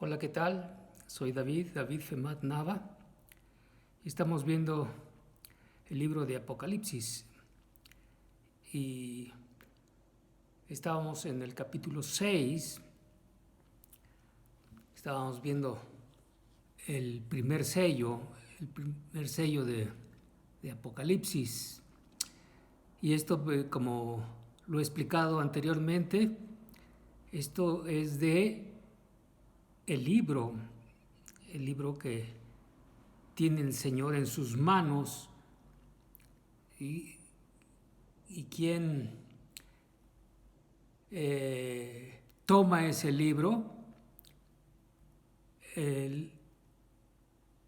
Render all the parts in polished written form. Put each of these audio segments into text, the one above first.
Hola, ¿qué tal? Soy David Femat Nava, y estamos viendo el libro de Apocalipsis y estábamos en el capítulo 6, estábamos viendo el primer sello de Apocalipsis. Y esto, como lo he explicado anteriormente, esto es de el libro que tiene el Señor en sus manos, y quien toma ese libro, el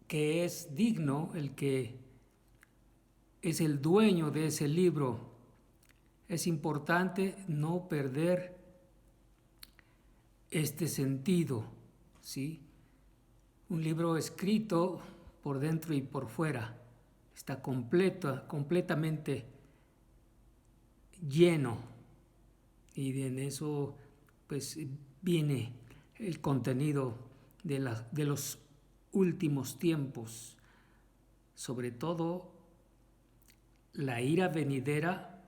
que es digno, el que es el dueño de ese libro. Es importante no perder este sentido, ¿sí? Un libro escrito por dentro y por fuera, está completamente lleno, y en eso pues viene el contenido de los últimos tiempos, sobre todo la ira venidera,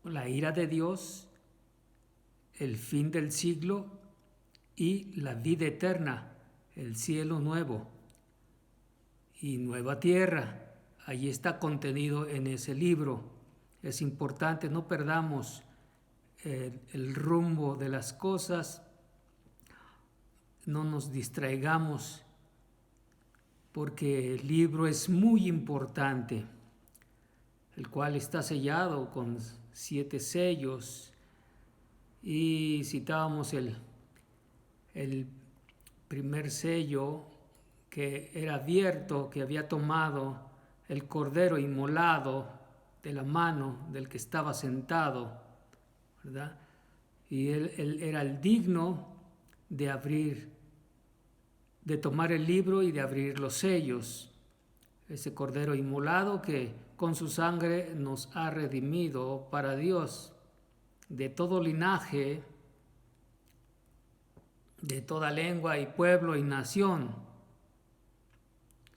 la ira de Dios, el fin del siglo y la vida eterna, el cielo nuevo y nueva tierra. Allí está contenido en ese libro. Es importante, no perdamos el rumbo de las cosas, no nos distraigamos, porque el libro es muy importante, el cual está sellado con 7 sellos. Y citábamos el primer sello, que era abierto, que había tomado el cordero inmolado de la mano del que estaba sentado, ¿verdad? Y él era el digno de abrir, de tomar el libro y de abrir los sellos. Ese cordero inmolado que con su sangre nos ha redimido para Dios, de todo linaje, de toda lengua y pueblo y nación.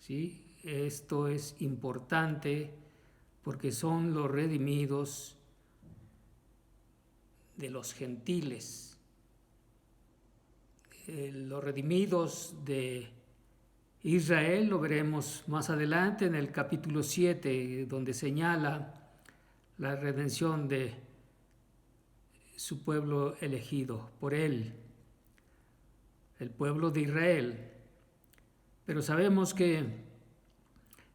¿Sí? Esto es importante porque son los redimidos de los gentiles. Los redimidos de Israel lo veremos más adelante en el capítulo 7, donde señala la redención de su pueblo elegido por él, el pueblo de Israel. Pero sabemos que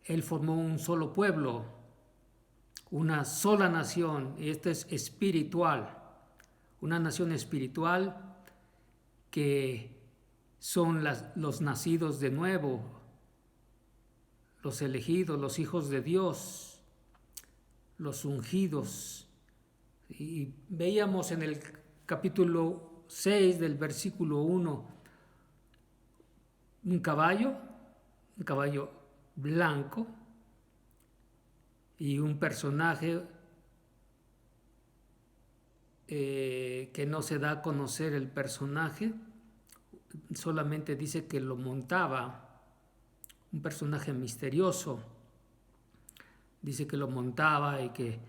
él formó un solo pueblo, una sola nación, y esta es espiritual, una nación espiritual que son los nacidos de nuevo, los elegidos, los hijos de Dios, los ungidos. Y veíamos en el capítulo 6 del versículo 1 un caballo blanco, y un personaje que no se da a conocer el personaje, solamente dice que lo montaba un personaje misterioso. Dice que lo montaba y que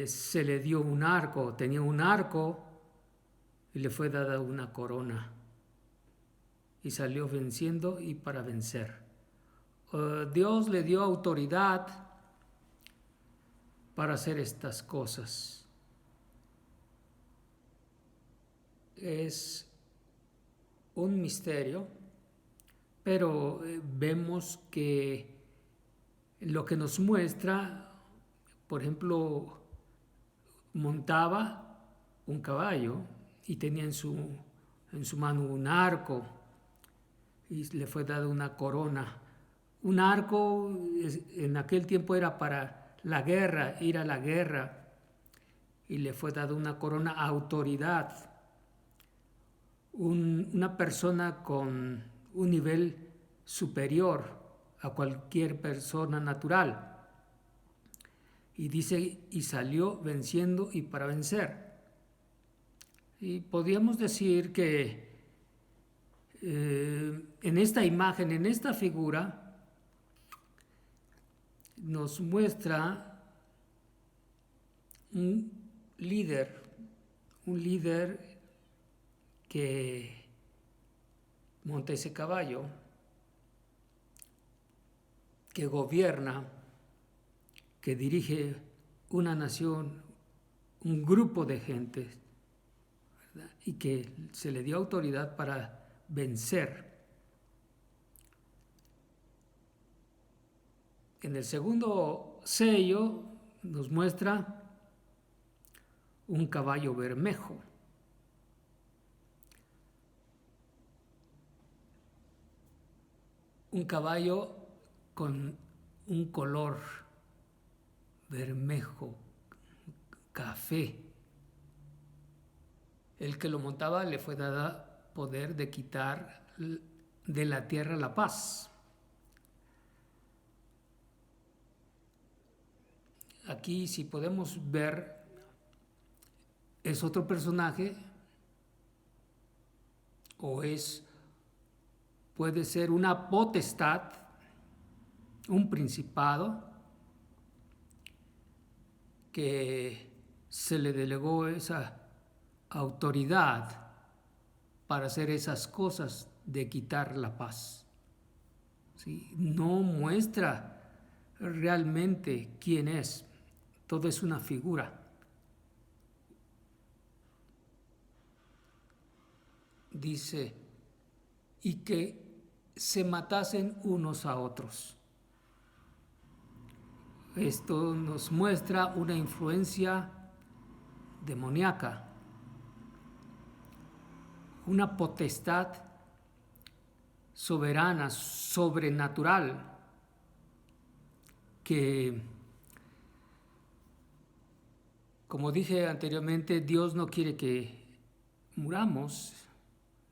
se le dio un arco, tenía un arco y le fue dada una corona, y salió venciendo y para vencer. Dios le dio autoridad para hacer estas cosas. Es un misterio, pero vemos que lo que nos muestra, por ejemplo, montaba un caballo y tenía en su mano un arco, y le fue dada una corona. Un arco en aquel tiempo era para la guerra, ir a la guerra, y le fue dada una corona, autoridad. Una persona con un nivel superior a cualquier persona natural. Y dice, y salió venciendo y para vencer. Y podríamos decir que en esta imagen, en esta figura, nos muestra un líder que monta ese caballo, que gobierna, que dirige una nación, un grupo de gente, ¿verdad? Y que se le dio autoridad para vencer. En el segundo sello nos muestra un caballo bermejo. Un caballo con un color bermejo, café. El que lo montaba le fue dada poder de quitar de la tierra la paz. Aquí, si podemos ver, es otro personaje o puede ser una potestad, un principado que se le delegó esa autoridad para hacer esas cosas de quitar la paz. ¿Sí? No muestra realmente quién es, todo es una figura. Dice, y que se matasen unos a otros. Esto nos muestra una influencia demoníaca, una potestad soberana, sobrenatural, que, como dije anteriormente, Dios no quiere que muramos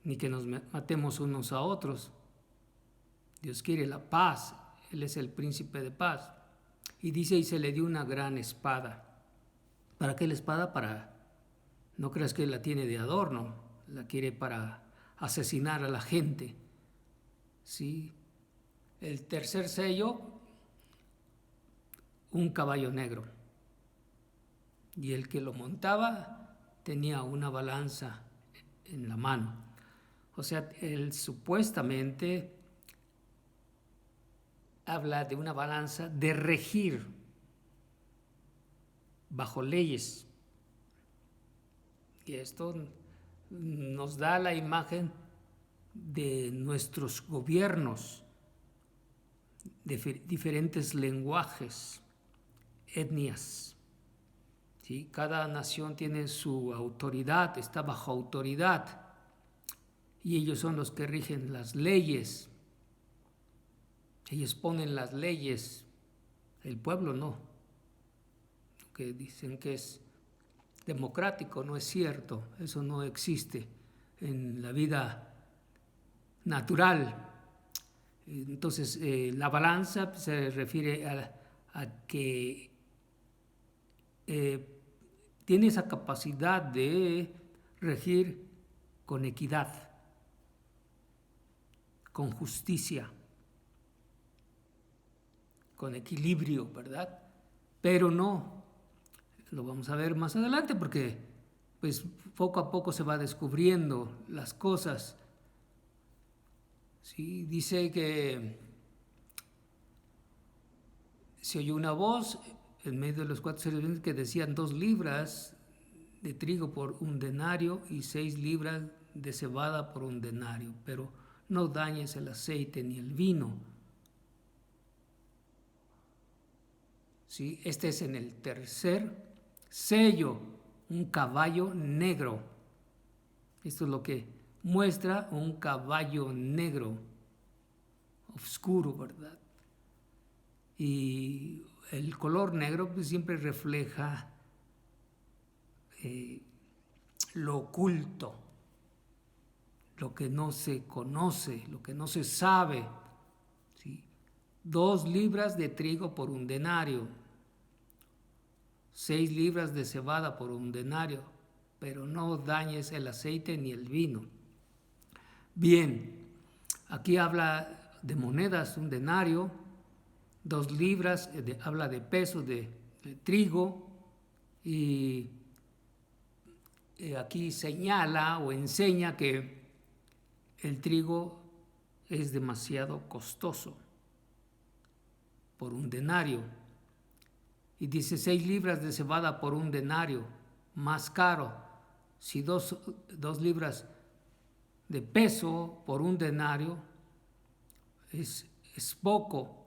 ni que nos matemos unos a otros. Dios quiere la paz, Él es el príncipe de paz. Y dice, y se le dio una gran espada. ¿Para qué la espada? No creas que la tiene de adorno, la quiere para asesinar a la gente. ¿Sí? El tercer sello, un caballo negro. Y el que lo montaba tenía una balanza en la mano. O sea, él supuestamente habla de una balanza de regir bajo leyes. Y esto nos da la imagen de nuestros gobiernos, de diferentes lenguajes, etnias. ¿Sí? Cada nación tiene su autoridad, está bajo autoridad, y ellos son los que rigen las leyes. Ellos ponen las leyes, el pueblo no. Que dicen que es democrático, no es cierto, eso no existe en la vida natural. Entonces, la balanza se refiere a que tiene esa capacidad de regir con equidad, con justicia, con equilibrio, ¿verdad? Pero no, lo vamos a ver más adelante porque pues poco a poco se va descubriendo las cosas. ¿Sí? Dice que se oyó una voz en medio de los 4 seres que decían 2 libras de trigo por 1 denario y 6 libras de cebada por 1 denario, pero no dañes el aceite ni el vino. ¿Sí? Este es en el tercer sello, un caballo negro. Esto es lo que muestra un caballo negro, oscuro, ¿verdad? Y el color negro pues, siempre refleja lo oculto, lo que no se conoce, lo que no se sabe. ¿Sí? 2 libras de trigo por 1 denario, 6 libras de cebada por 1 denario, pero no dañes el aceite ni el vino. Bien, Aquí habla de monedas, un denario, 2 libras, habla de peso de trigo, y aquí señala o enseña que el trigo es demasiado costoso por un denario. Y dice 6 libras de cebada por un denario, más caro. Si 2 libras de peso por un denario es poco,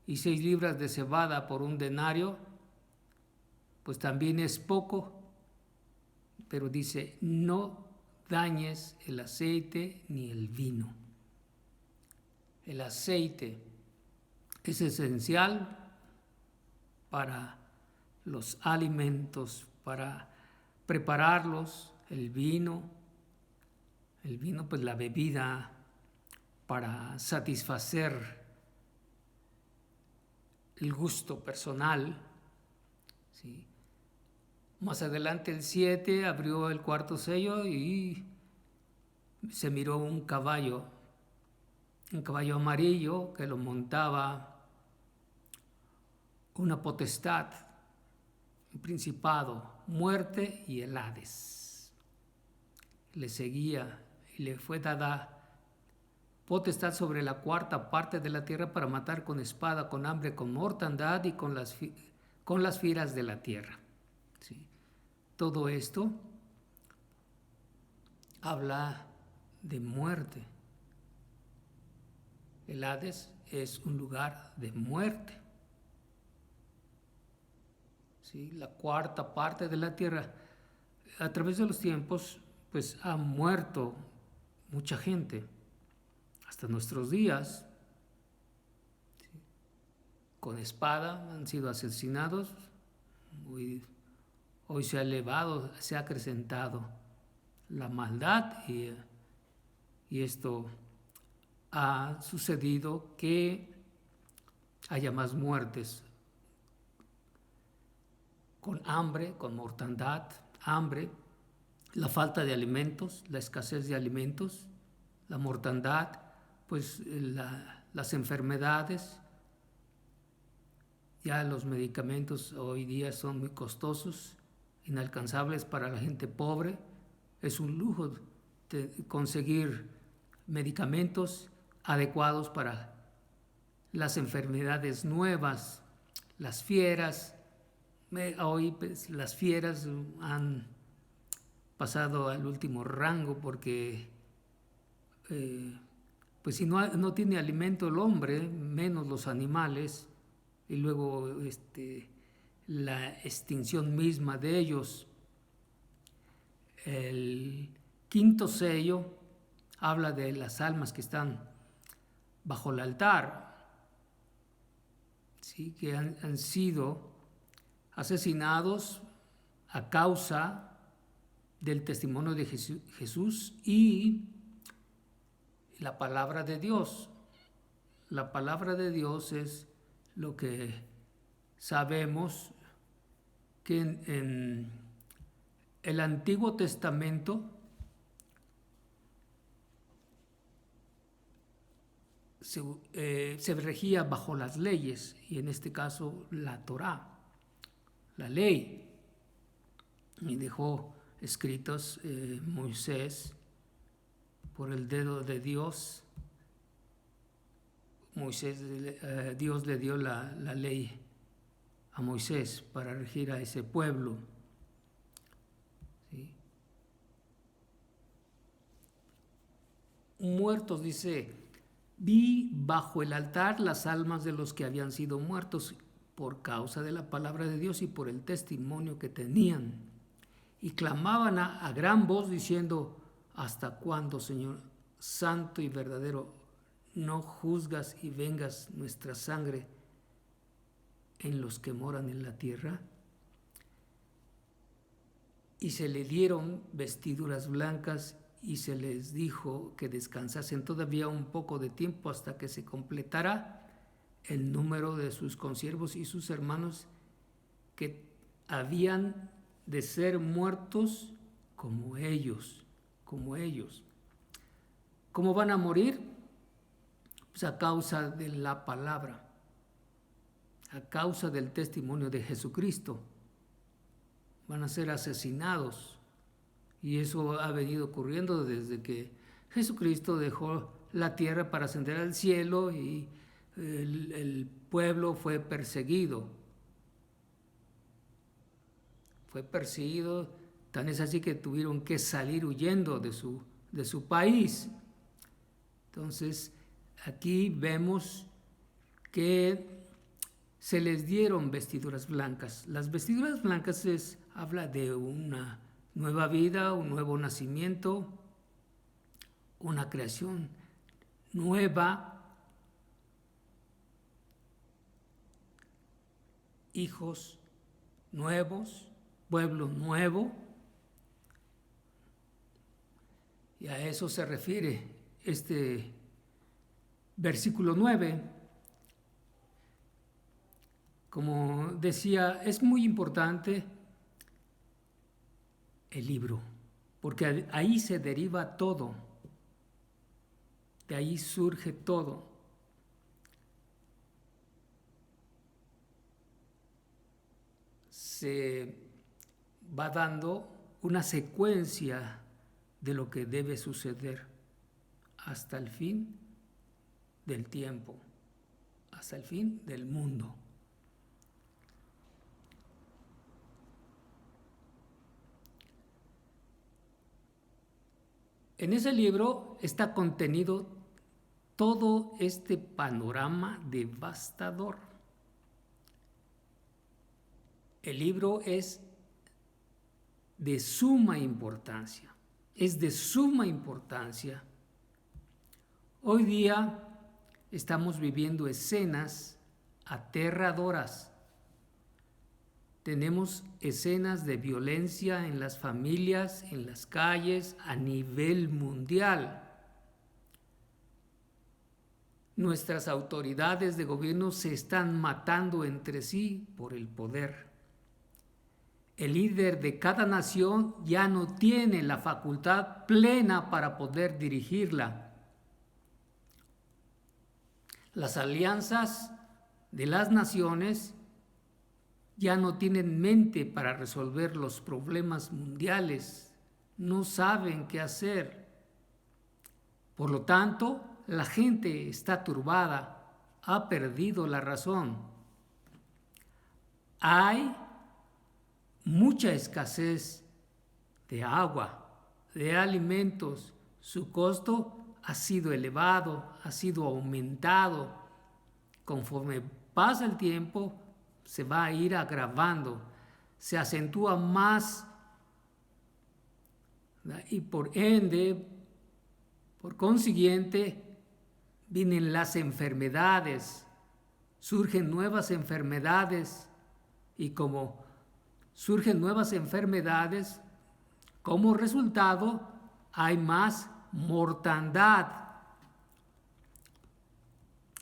y 6 libras de cebada por un denario, pues también es poco, pero dice, no dañes el aceite ni el vino. El aceite es esencial para los alimentos, para prepararlos, el vino pues la bebida para satisfacer el gusto personal, ¿sí? Más adelante el 7 abrió el cuarto sello y se miró un caballo amarillo que lo montaba una potestad, un principado, muerte y el Hades. Le seguía y le fue dada potestad sobre la cuarta parte de la tierra para matar con espada, con hambre, con mortandad y con las fieras de la tierra. ¿Sí? Todo esto habla de muerte. El Hades es un lugar de muerte. ¿Sí? La cuarta parte de la tierra, a través de los tiempos, pues ha muerto mucha gente, hasta nuestros días. ¿Sí? Con espada han sido asesinados. Hoy se ha elevado, se ha acrecentado la maldad, y esto ha sucedido que haya más muertes con hambre, con mortandad, hambre, la falta de alimentos, la escasez de alimentos, la mortandad, pues las enfermedades. Ya los medicamentos hoy día son muy costosos, inalcanzables para la gente pobre. Es un lujo conseguir medicamentos adecuados para las enfermedades nuevas. Las fieras, hoy pues, las fieras han pasado al último rango porque pues si no tiene alimento el hombre, menos los animales, y luego la extinción misma de ellos. El quinto sello habla de las almas que están bajo el altar, ¿sí? Que han sido asesinados a causa del testimonio de Jesús y la palabra de Dios. La palabra de Dios es lo que sabemos que en el Antiguo Testamento se regía bajo las leyes, y en este caso la Torá, la ley, y dejó escritos Moisés por el dedo de Dios. Dios le dio la ley a Moisés para regir a ese pueblo. ¿Sí? Muertos, dice, vi bajo el altar las almas de los que habían sido muertos por causa de la palabra de Dios y por el testimonio que tenían. Y clamaban a gran voz diciendo, ¿hasta cuándo, Señor, santo y verdadero, no juzgas y vengas nuestra sangre en los que moran en la tierra? Y se le dieron vestiduras blancas y se les dijo que descansasen todavía un poco de tiempo hasta que se completara el número de sus consiervos y sus hermanos que habían de ser muertos como ellos. ¿Cómo van a morir? pues a causa de la palabra, a causa del testimonio de Jesucristo. Van a ser asesinados. Y eso ha venido ocurriendo desde que Jesucristo dejó la tierra para ascender al cielo y el pueblo fue perseguido. Fue perseguido, tan es así que tuvieron que salir huyendo de su país. Entonces, aquí vemos que se les dieron vestiduras blancas. Las vestiduras blancas habla de una nueva vida, un nuevo nacimiento, una creación nueva, hijos nuevos, pueblo nuevo. Y a eso se refiere este versículo 9. Como decía, es muy importante el libro, porque ahí se deriva todo, de ahí surge todo. Se va dando una secuencia de lo que debe suceder hasta el fin del tiempo, hasta el fin del mundo. En ese libro está contenido todo este panorama devastador. El libro es de suma importancia, Hoy día estamos viviendo escenas aterradoras. Tenemos escenas de violencia en las familias, en las calles, a nivel mundial. Nuestras autoridades de gobierno se están matando entre sí por el poder. El líder de cada nación ya no tiene la facultad plena para poder dirigirla. Las alianzas de las naciones ya no tienen mente para resolver los problemas mundiales, no saben qué hacer. Por lo tanto, la gente está turbada, ha perdido la razón. Hay mucha escasez de agua, de alimentos. Su costo ha sido elevado, ha sido aumentado. Conforme pasa el tiempo, se va a ir agravando, se acentúa más y por ende, por consiguiente, vienen las enfermedades, surgen nuevas enfermedades y como surgen nuevas enfermedades, como resultado hay más mortandad.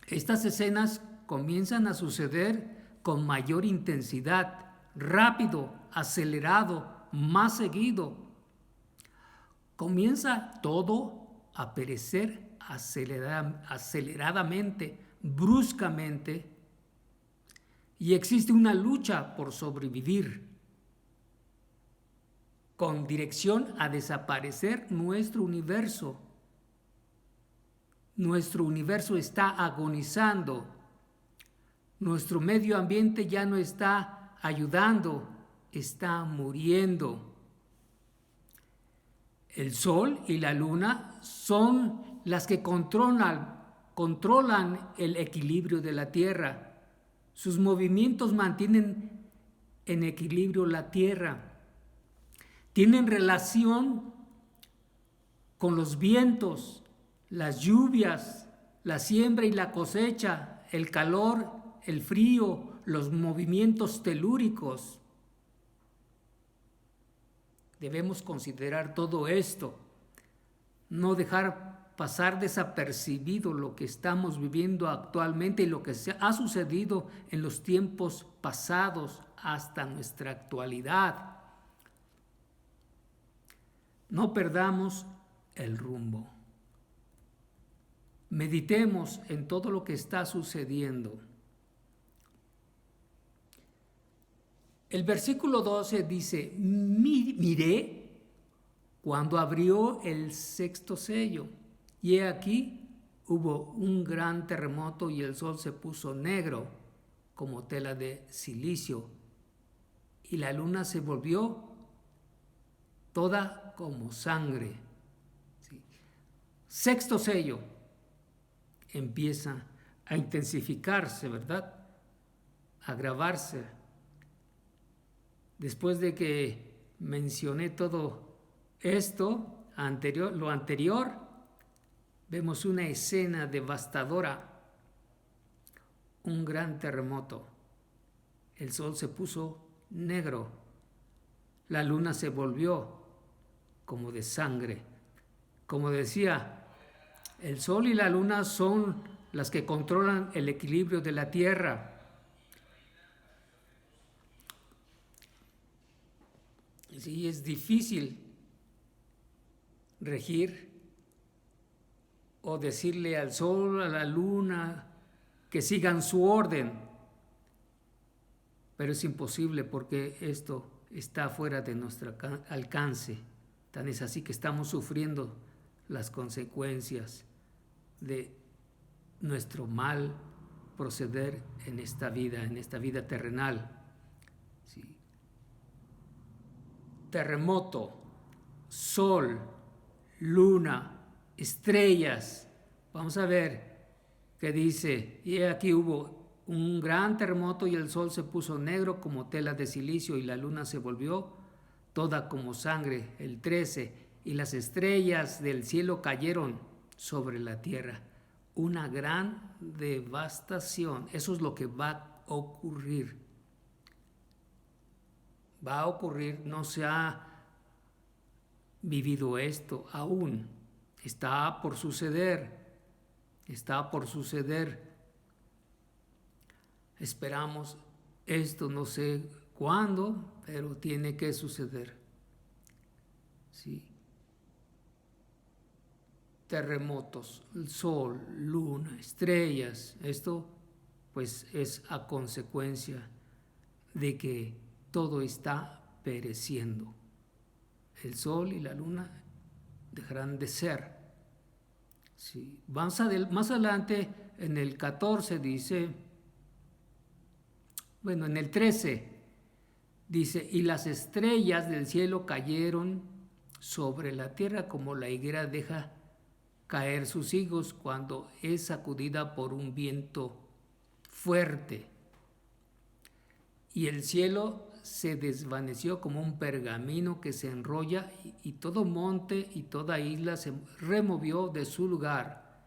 Estas escenas comienzan a suceder con mayor intensidad, rápido, acelerado, más seguido. Comienza todo a perecer aceleradamente, bruscamente, y existe una lucha por sobrevivir, con dirección a desaparecer nuestro universo. Nuestro universo está agonizando. Nuestro medio ambiente ya no está ayudando, está muriendo. El sol y la luna son las que controlan el equilibrio de la Tierra. Sus movimientos mantienen en equilibrio la Tierra. Tienen relación con los vientos, las lluvias, la siembra y la cosecha, el calor, el frío, los movimientos telúricos. Debemos considerar todo esto, no dejar pasar desapercibido lo que estamos viviendo actualmente y lo que ha sucedido en los tiempos pasados hasta nuestra actualidad. No perdamos el rumbo. meditemos en todo lo que está sucediendo. El versículo 12 dice, miré cuando abrió el sexto sello, y he aquí hubo un gran terremoto y el sol se puso negro como tela de silicio, y la luna se volvió toda como sangre. ¿Sí? Sexto sello empieza a intensificarse, ¿verdad? A agravarse. Después de que mencioné todo esto, lo anterior, vemos una escena devastadora, un gran terremoto. El sol se puso negro, la luna se volvió como de sangre. Como decía, el sol y la luna son las que controlan el equilibrio de la tierra. Sí, es difícil regir o decirle al sol, a la luna, que sigan su orden. Pero es imposible porque esto está fuera de nuestro alcance. Tan es así que estamos sufriendo las consecuencias de nuestro mal proceder en esta vida terrenal. ¿Sí? Terremoto, sol, luna, estrellas. Vamos a ver qué dice. Y aquí hubo un gran terremoto y el sol se puso negro como tela de silicio y la luna se volvió toda como sangre. El 13. Y las estrellas del cielo cayeron sobre la tierra. Una gran devastación. Eso es lo que va a ocurrir. Va a ocurrir, no se ha vivido esto aún. Está por suceder. Esperamos esto, no sé cuándo, pero tiene que suceder. Sí. Terremotos, el sol, luna, estrellas, esto pues es a consecuencia de que todo está pereciendo. El sol y la luna dejarán de ser. Sí. Más adelante, en el 14 dice, bueno, en el 13 dice, y las estrellas del cielo cayeron sobre la tierra como la higuera deja caer sus higos cuando es sacudida por un viento fuerte. Y el cielo se desvaneció como un pergamino que se enrolla y todo monte y toda isla se removió de su lugar.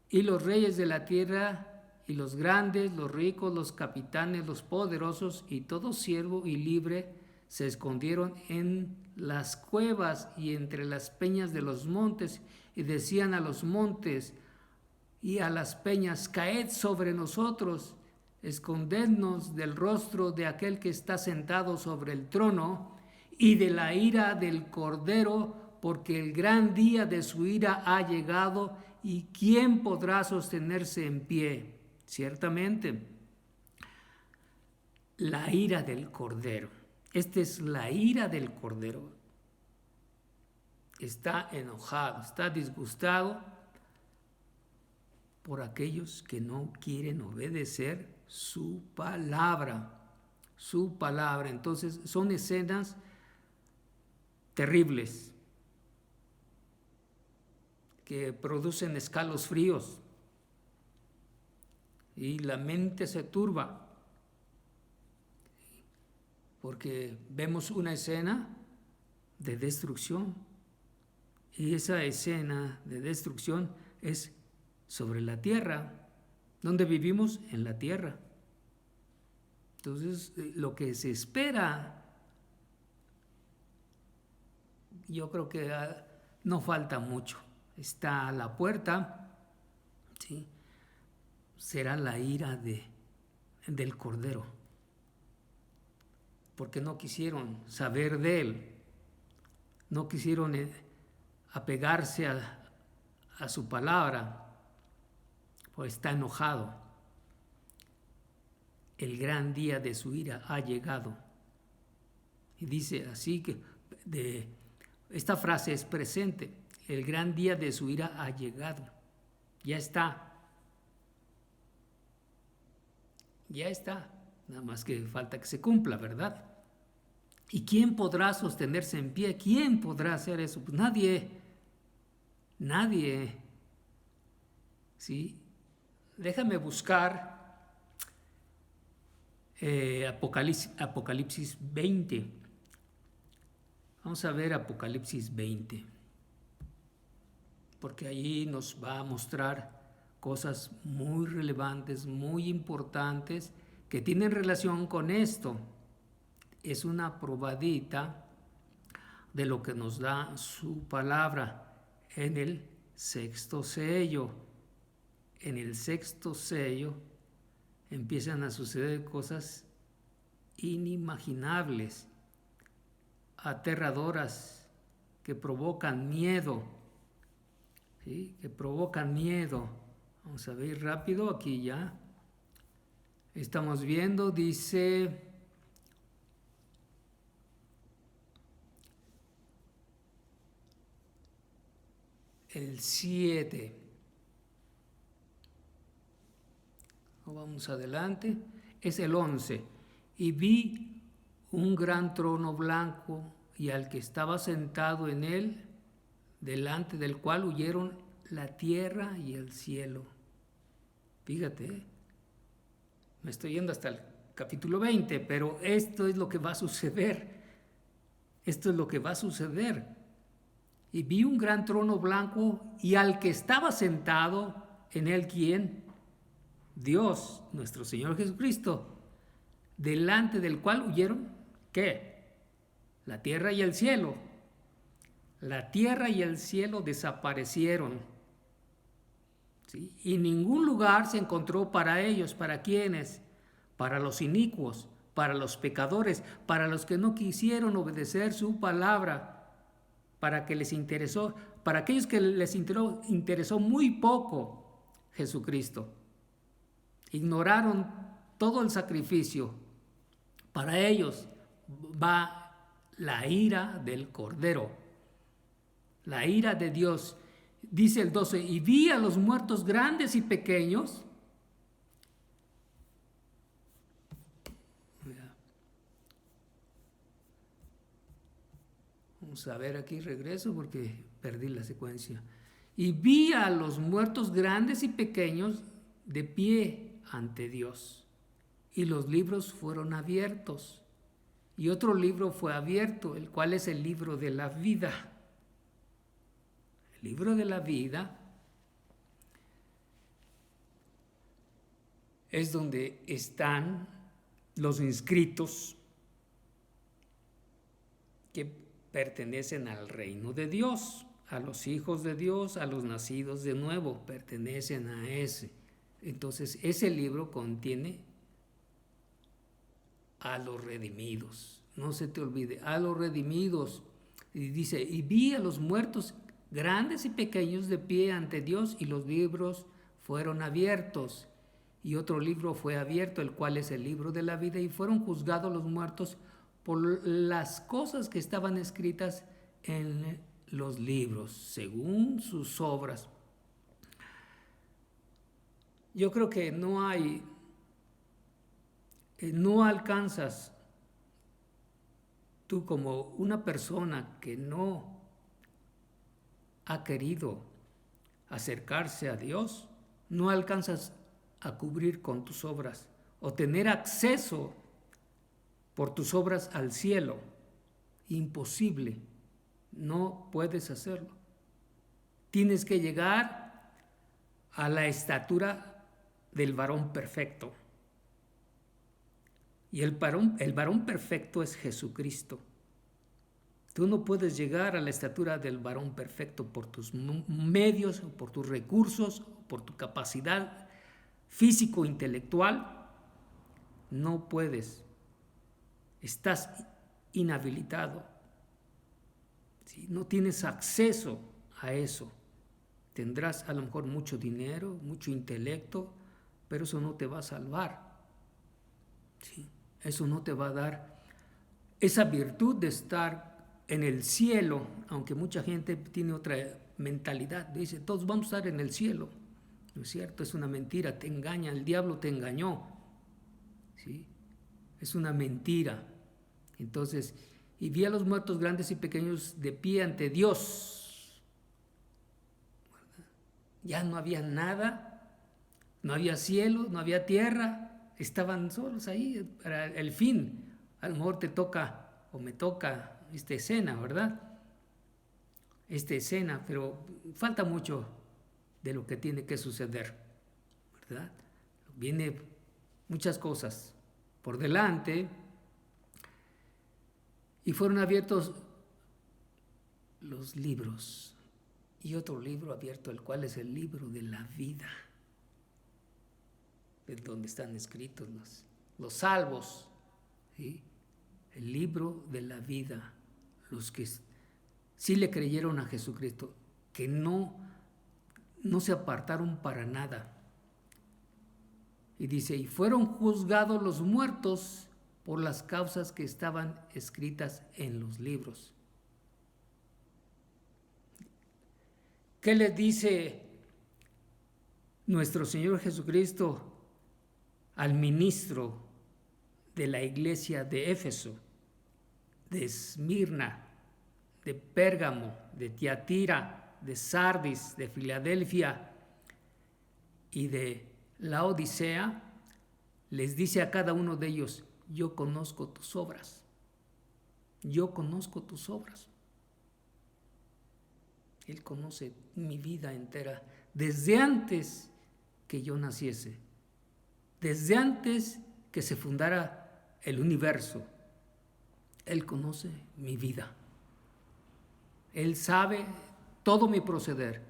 Y los reyes de la tierra y los grandes, los ricos, los capitanes, los poderosos y todo siervo y libre se escondieron en las cuevas y entre las peñas de los montes y decían a los montes y a las peñas, caed sobre nosotros, escondednos del rostro de aquel que está sentado sobre el trono y de la ira del Cordero, porque el gran día de su ira ha llegado y ¿quién podrá sostenerse en pie? Ciertamente, la ira del Cordero. Esta es la ira del Cordero. Está enojado, está disgustado por aquellos que no quieren obedecer su palabra. Su palabra. Entonces son escenas terribles que producen escalofríos y la mente se turba porque vemos una escena de destrucción y esa escena de destrucción es sobre la tierra. ¿Dónde vivimos? En la tierra. Entonces, lo que se espera, yo creo que no falta mucho. Está a la puerta, ¿sí? Será la ira del Cordero, porque no quisieron saber de Él, no quisieron apegarse a su palabra. o está enojado. El gran día de su ira ha llegado. Y dice así que esta frase es presente. El gran día de su ira ha llegado. Ya está. Ya está. Nada más que falta que se cumpla, ¿verdad? ¿Y quién podrá sostenerse en pie? ¿Quién podrá hacer eso? Pues nadie. Nadie. ¿Sí? Déjame buscar Apocalipsis 20. Vamos a ver Apocalipsis 20. Porque allí nos va a mostrar cosas muy relevantes, muy importantes, que tienen relación con esto. Es una probadita de lo que nos da su palabra en el sexto sello. En el sexto sello empiezan a suceder cosas inimaginables, aterradoras, que provocan miedo. ¿Sí? Que provocan miedo. Vamos a ver rápido aquí ya. Estamos viendo, dice el 7. Vamos adelante. Es el 11. Y vi un gran trono blanco y al que estaba sentado en él, delante del cual huyeron la tierra y el cielo. Fíjate, me estoy yendo hasta el capítulo 20, pero esto es lo que va a suceder. Esto es lo que va a suceder. Y vi un gran trono blanco y al que estaba sentado en él, ¿quién? Dios, nuestro Señor Jesucristo, delante del cual huyeron, ¿qué? La tierra y el cielo. La tierra y el cielo desaparecieron. ¿Sí? Y ningún lugar se encontró para ellos. ¿Para quiénes? Para los inicuos, para los pecadores, para los que no quisieron obedecer su palabra, para aquellos que les interesó muy poco Jesucristo. Ignoraron todo el sacrificio. Para ellos va la ira del Cordero, la ira de Dios. Dice el 12, y vi a los muertos grandes y pequeños. Vamos a ver aquí, regreso porque perdí la secuencia. Y vi a los muertos grandes y pequeños de pie ante Dios. Y los libros fueron abiertos. Y otro libro fue abierto, el cual es el libro de la vida. El libro de la vida es donde están los inscritos que pertenecen al reino de Dios, a los hijos de Dios, a los nacidos de nuevo, pertenecen a ese. Entonces, ese libro contiene a los redimidos. No se te olvide, a los redimidos. Y dice, y vi a los muertos grandes y pequeños de pie ante Dios, y los libros fueron abiertos. Y otro libro fue abierto, el cual es el libro de la vida, y fueron juzgados los muertos por las cosas que estaban escritas en los libros, según sus obras. Yo creo que no alcanzas tú, como una persona que no ha querido acercarse a Dios, no alcanzas a cubrir con tus obras o tener acceso por tus obras al cielo. Imposible, no puedes hacerlo. Tienes que llegar a la estatura del varón perfecto. Y el varón perfecto es Jesucristo. Tú no puedes llegar a la estatura del varón perfecto por tus medios, por tus recursos, por tu capacidad físico-intelectual. No puedes. Estás inhabilitado. ¿Sí? No tienes acceso a eso. Tendrás a lo mejor mucho dinero, mucho intelecto, pero eso no te va a salvar. ¿Sí? Eso no te va a dar esa virtud de estar en el cielo, aunque mucha gente tiene otra mentalidad. Dice, todos vamos a estar en el cielo. No es cierto, es una mentira, te engaña, el diablo te engañó. ¿Sí? Es una mentira. Entonces, y vi a los muertos grandes y pequeños de pie ante Dios. Ya no había nada, no había cielo, no había tierra, estaban solos ahí para el fin. A lo mejor te toca o me toca esta escena, ¿verdad? Esta escena, pero falta mucho de lo que tiene que suceder, ¿verdad? Viene muchas cosas por delante y fueron abiertos los libros y otro libro abierto, el cual es el libro de la vida, en donde están escritos los salvos, ¿sí? El libro de la vida, los que sí le creyeron a Jesucristo, que no se apartaron para nada. Y dice, y fueron juzgados los muertos por las causas que estaban escritas en los libros. ¿Qué le dice nuestro Señor Jesucristo al ministro de la iglesia de Éfeso, de Esmirna, de Pérgamo, de Tiatira, de Sardis, de Filadelfia y de Laodicea? Les dice a cada uno de ellos, yo conozco tus obras, yo conozco tus obras. Él conoce mi vida entera, desde antes que yo naciese, desde antes que se fundara el universo. Él conoce mi vida. Él sabe todo mi proceder.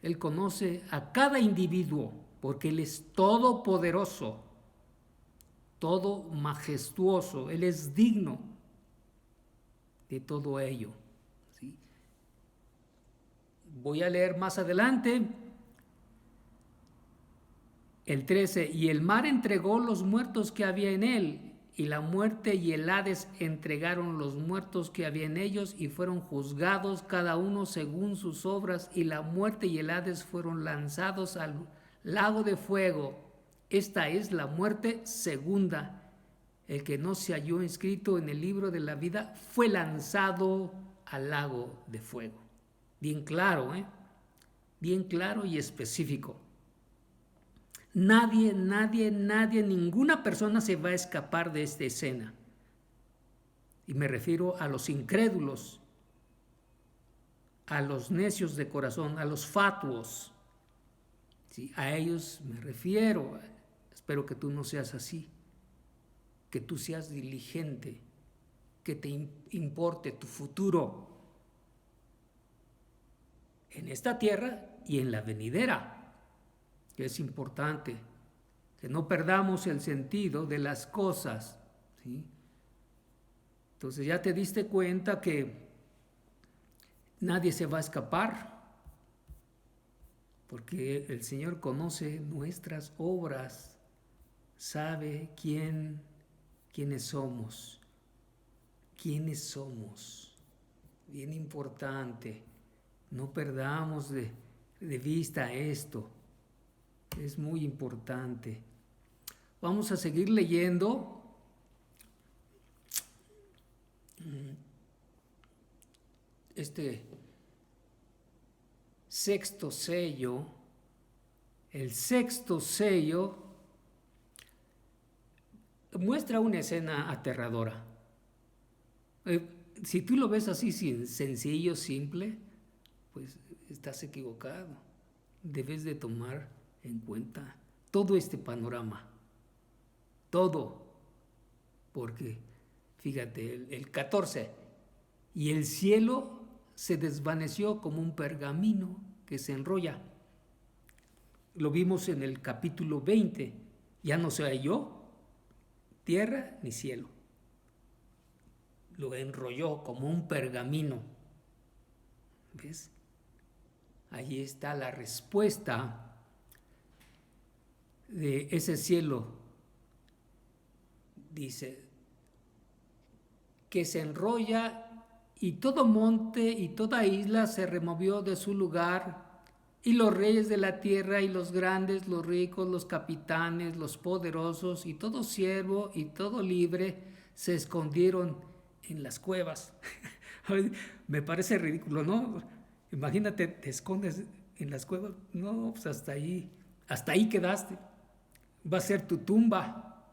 Él conoce a cada individuo porque Él es todopoderoso, todo majestuoso. Él es digno de todo ello. ¿Sí? Voy a leer más adelante el 13. Y el mar entregó los muertos que había en él, y la muerte y el Hades entregaron los muertos que había en ellos, y fueron juzgados cada uno según sus obras, y la muerte y el Hades fueron lanzados al lago de fuego. Esta es la muerte segunda. El que no se halló inscrito en el libro de la vida fue lanzado al lago de fuego. Bien claro, bien claro y específico. Nadie, ninguna persona se va a escapar de esta escena. Y me refiero a los incrédulos, a los necios de corazón, a los fatuos. ¿Sí? A ellos me refiero. Espero que tú no seas así, que tú seas diligente, que te importe tu futuro en esta tierra y en la venidera. Que es importante, que no perdamos el sentido de las cosas, ¿sí? Entonces ya te diste cuenta que nadie se va a escapar, porque el Señor conoce nuestras obras, sabe quiénes somos, bien importante, no perdamos de vista esto. Es muy importante. Vamos a seguir leyendo. Este sexto sello. El sexto sello muestra una escena aterradora. Si tú lo ves así, sencillo, simple, pues estás equivocado. Debes de tomar en cuenta todo este panorama, todo, porque fíjate, el 14, y el cielo se desvaneció como un pergamino que se enrolla. Lo vimos en el capítulo 20, ya no se halló tierra ni cielo, lo enrolló como un pergamino, ¿ves? Ahí está la respuesta de ese cielo. Dice que se enrolla y todo monte y toda isla se removió de su lugar, y los reyes de la tierra y los grandes, los ricos, los capitanes, los poderosos y todo siervo y todo libre se escondieron en las cuevas. Me parece ridículo, ¿no? Imagínate, te escondes en las cuevas. No, pues hasta ahí quedaste. Va a ser tu tumba.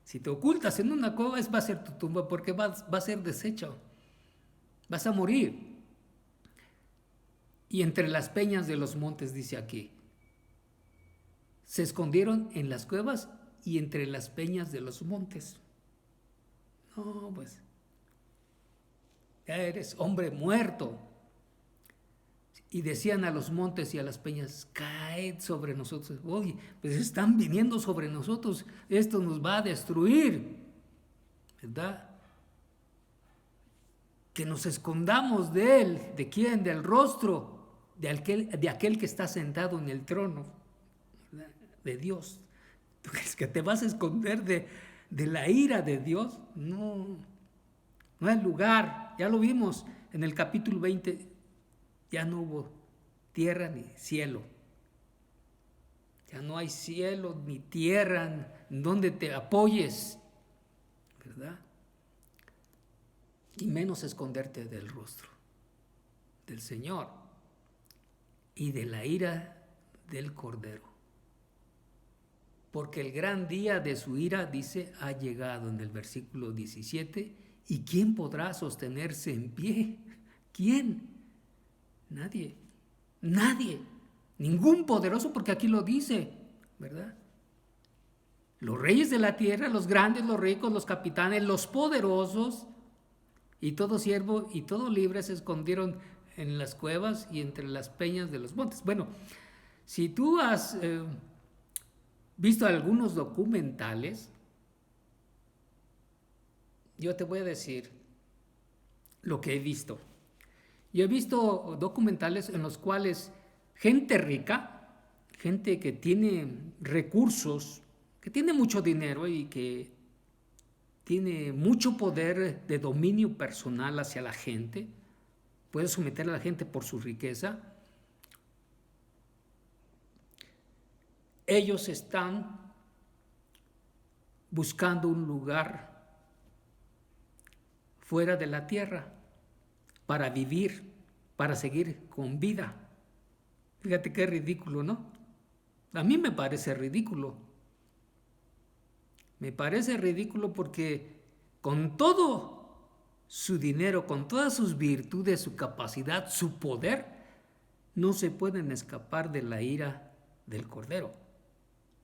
Si te ocultas en una cueva, va a ser tu tumba, porque va a ser deshecho. Vas a morir. Y entre las peñas de los montes, dice aquí, se escondieron en las cuevas y entre las peñas de los montes. No, pues, ya eres hombre muerto. Y decían a los montes y a las peñas, caed sobre nosotros. Oye, pues están viniendo sobre nosotros, esto nos va a destruir, ¿verdad? Que nos escondamos de él. ¿De quién? Del rostro de aquel que está sentado en el trono, ¿verdad? De Dios. ¿Tú crees que te vas a esconder de la ira de Dios? No, no hay lugar. Ya lo vimos en el capítulo 20. Ya no hubo tierra ni cielo. Ya no hay cielo ni tierra en donde te apoyes, ¿verdad? Y menos esconderte del rostro del Señor y de la ira del Cordero. Porque el gran día de su ira, dice, ha llegado en el versículo 17. ¿Y quién podrá sostenerse en pie? ¿Quién? Nadie. Nadie. Ningún poderoso, porque aquí lo dice, ¿verdad? Los reyes de la tierra, los grandes, los ricos, los capitanes, los poderosos, y todo siervo y todo libre se escondieron en las cuevas y entre las peñas de los montes. Bueno, si tú has visto algunos documentales, yo te voy a decir lo que he visto. Yo he visto documentales en los cuales gente rica, gente que tiene recursos, que tiene mucho dinero y que tiene mucho poder de dominio personal hacia la gente, puede someter a la gente por su riqueza. Ellos están buscando un lugar fuera de la tierra para vivir, para seguir con vida. Fíjate qué ridículo, ¿no? A mí me parece ridículo. Me parece ridículo porque con todo su dinero, con todas sus virtudes, su capacidad, su poder, no se pueden escapar de la ira del Cordero.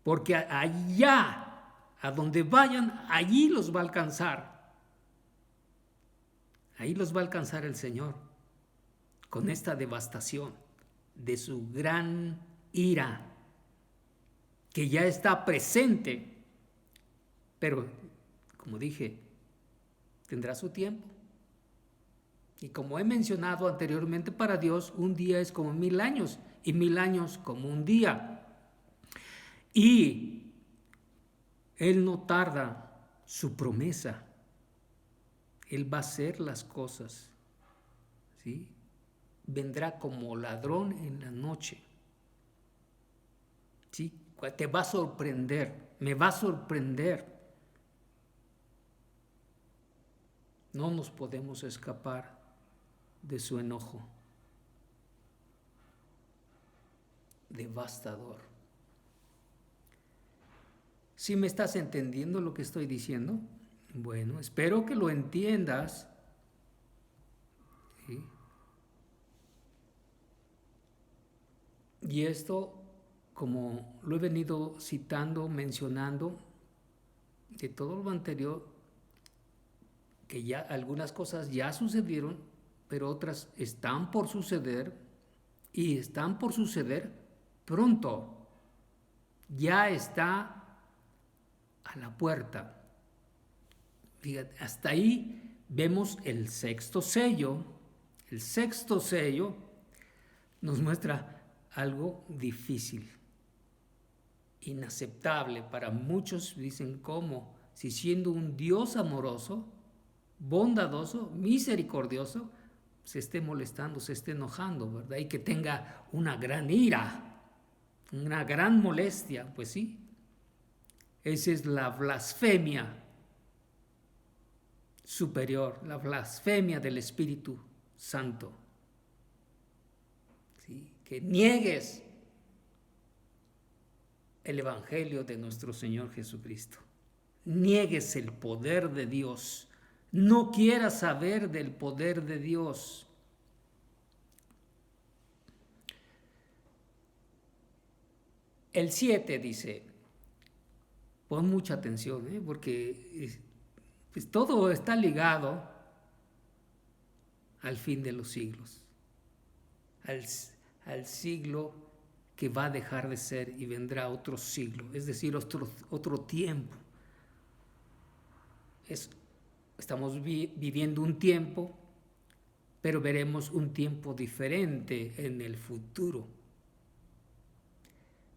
Porque allá, a donde vayan, allí los va a alcanzar. Ahí los va a alcanzar el Señor con esta devastación de su gran ira que ya está presente. Pero, como dije, tendrá su tiempo. Y como he mencionado anteriormente, para Dios un día es como 1000 años y 1000 años como un día. Y Él no tarda su promesa. Él va a hacer las cosas, ¿sí? Vendrá como ladrón en la noche, ¿sí? Te va a sorprender, me va a sorprender. No nos podemos escapar de su enojo devastador. ¿Sí me estás entendiendo lo que estoy diciendo? Bueno, espero que lo entiendas. ¿Sí? Y esto, como lo he venido citando, mencionando, de todo lo anterior, que ya algunas cosas ya sucedieron, pero otras están por suceder y están por suceder pronto. Ya está a la puerta. Fíjate, hasta ahí vemos el sexto sello. El sexto sello nos muestra algo difícil, inaceptable para muchos. Dicen, ¿cómo? Si siendo un Dios amoroso, bondadoso, misericordioso, se esté molestando, se esté enojando, ¿verdad? Y que tenga una gran ira, una gran molestia. Pues sí, esa es la blasfemia superior, la blasfemia del Espíritu Santo. ¿Sí? Que niegues el Evangelio de nuestro Señor Jesucristo. Niegues el poder de Dios. No quieras saber del poder de Dios. El 7 dice, pon mucha atención, porque pues, todo está ligado al fin de los siglos, al siglo que va a dejar de ser y vendrá otro siglo, es decir, otro tiempo. Estamos viviendo un tiempo, pero veremos un tiempo diferente en el futuro.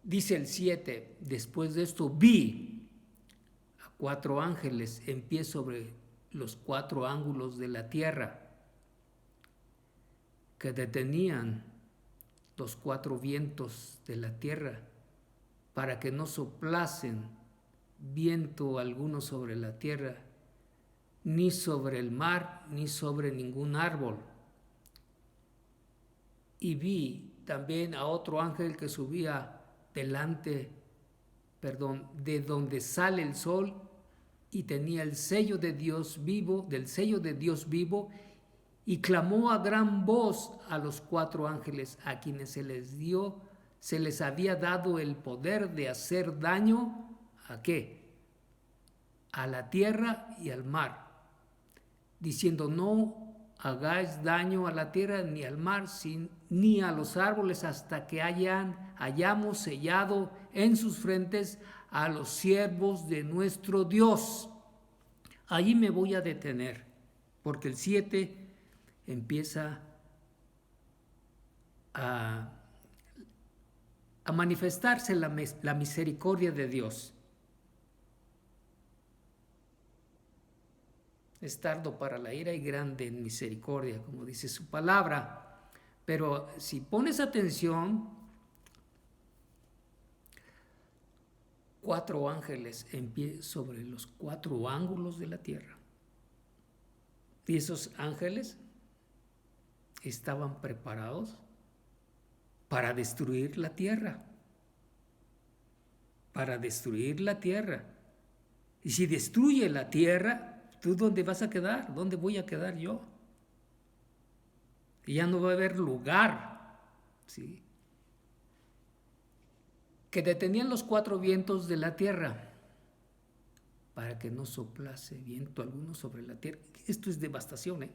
Dice el 7, después de esto vi a 4 ángeles en pie sobre los 4 ángulos de la tierra, que detenían los 4 vientos de la tierra para que no soplasen viento alguno sobre la tierra, ni sobre el mar, ni sobre ningún árbol. Y vi también a otro ángel que subía de donde sale el sol, y tenía el sello de Dios vivo, y clamó a gran voz a los 4 ángeles a quienes se les había dado el poder de hacer daño, ¿a qué? A la tierra y al mar, diciendo, no hagáis daño a la tierra ni al mar, ni a los árboles, hasta que hayamos sellado en sus frentes a los siervos de nuestro Dios. Allí me voy a detener, porque el 7 empieza a manifestarse la misericordia de Dios. Es tardo para la ira y grande en misericordia, como dice su palabra. Pero si pones atención, 4 ángeles en pie sobre los 4 ángulos de la tierra. Y esos ángeles estaban preparados para destruir la tierra. Para destruir la tierra. Y si destruye la tierra, ¿tú dónde vas a quedar? ¿Dónde voy a quedar yo? Y ya no va a haber lugar, ¿sí? Que detenían los 4 vientos de la tierra para que no soplase viento alguno sobre la tierra. Esto es devastación, ¿eh?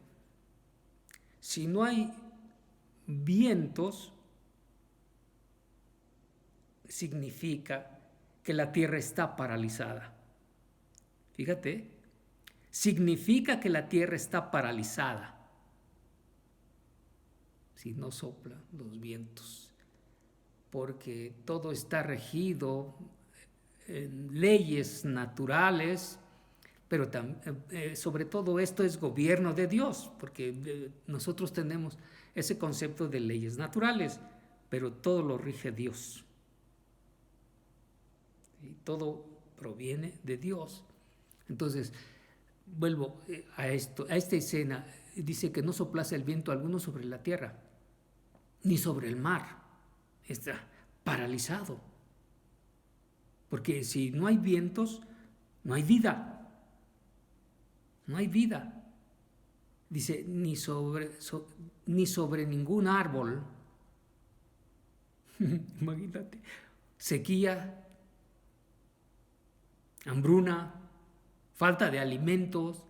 Si no hay vientos, significa que la tierra está paralizada. Fíjate, significa que la tierra está paralizada si no soplan los vientos, porque todo está regido en leyes naturales, pero sobre todo esto es gobierno de Dios, porque nosotros tenemos ese concepto de leyes naturales, pero todo lo rige Dios. Y todo proviene de Dios. Entonces, vuelvo a esta escena. Dice que no soplase el viento alguno sobre la tierra, ni sobre el mar. Está paralizado. Porque si no hay vientos, no hay vida. No hay vida. Dice, ni sobre ningún árbol. Imagínate. Sequía, hambruna, falta de alimentos.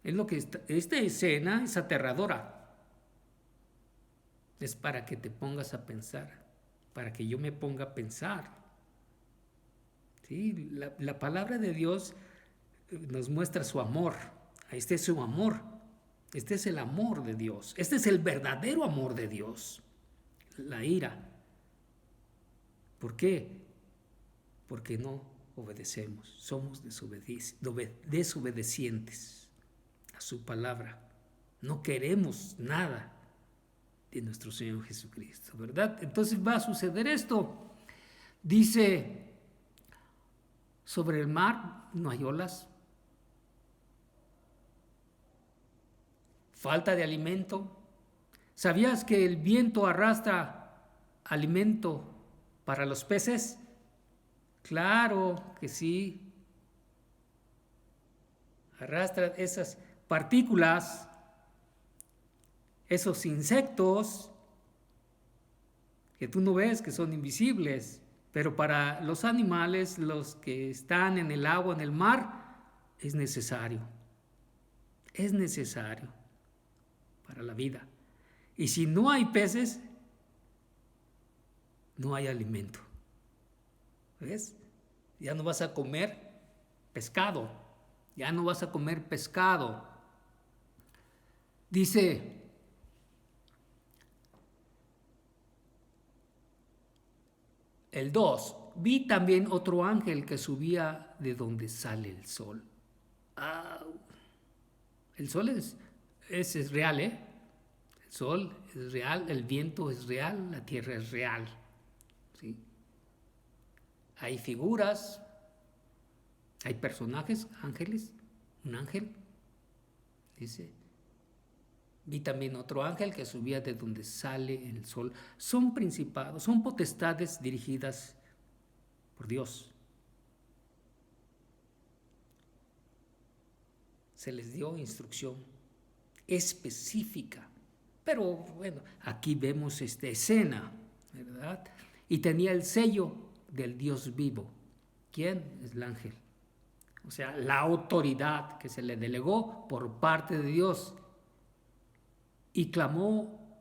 Es lo que esta escena es aterradora. Es para que te pongas a pensar, para que yo me ponga a pensar. ¿Sí? La palabra de Dios nos muestra su amor. Este es su amor. Este es el amor de Dios. Este es el verdadero amor de Dios. la ira. ¿Por qué? Porque no obedecemos, somos desobedecientes a su palabra. No queremos nada de nuestro Señor Jesucristo, ¿verdad? Entonces va a suceder esto. Dice, sobre el mar no hay olas, falta de alimento. ¿Sabías que el viento arrastra alimento para los peces? Claro que sí. Arrastra esas partículas, esos insectos que tú no ves, que son invisibles, pero para los animales, los que están en el agua, en el mar, es necesario para la vida. Y si no hay peces, no hay alimento. ¿Ves? Ya no vas a comer pescado. Ya no vas a comer pescado. Dice, el 2, vi también otro ángel que subía de donde sale el sol. El sol es real, ¿eh? El sol es real, el viento es real, la tierra es real. ¿Sí? Hay figuras, hay personajes, ángeles, un ángel, dice. Vi también otro ángel que subía de donde sale el sol. Son principados, son potestades dirigidas por Dios. Se les dio instrucción específica. Pero bueno, aquí vemos esta escena, ¿verdad? Y tenía el sello del Dios vivo. ¿Quién? Es el ángel. O sea, la autoridad que se le delegó por parte de Dios. Y clamó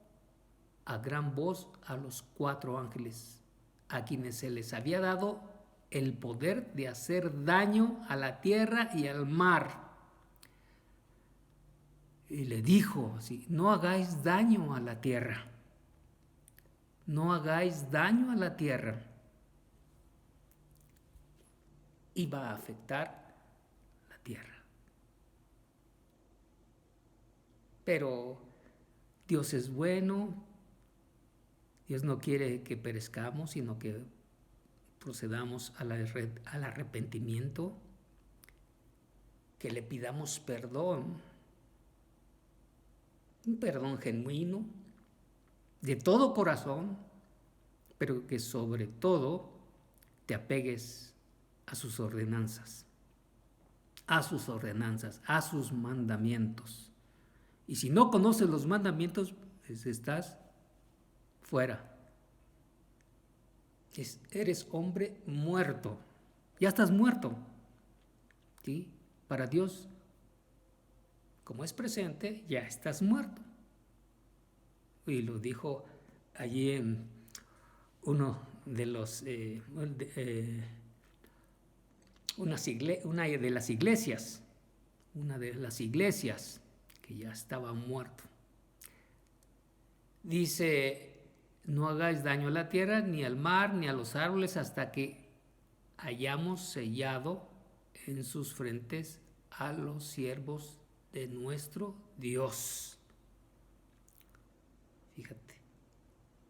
a gran voz a los 4 ángeles, a quienes se les había dado el poder de hacer daño a la tierra y al mar. Y le dijo así, no hagáis daño a la tierra. No hagáis daño a la tierra. Y va a afectar la tierra. Pero Dios es bueno. Dios no quiere que perezcamos, sino que procedamos al arrepentimiento, que le pidamos perdón, un perdón genuino, de todo corazón, pero que sobre todo te apegues a sus ordenanzas, a sus mandamientos. Y si no conoces los mandamientos, pues estás fuera. Eres hombre muerto. Ya estás muerto. ¿Sí? Para Dios, como es presente, ya estás muerto. Y lo dijo allí en uno de los una de las iglesias que ya estaba muerto. Dice, no hagáis daño a la tierra, ni al mar, ni a los árboles, hasta que hayamos sellado en sus frentes a los siervos de nuestro Dios. Fíjate,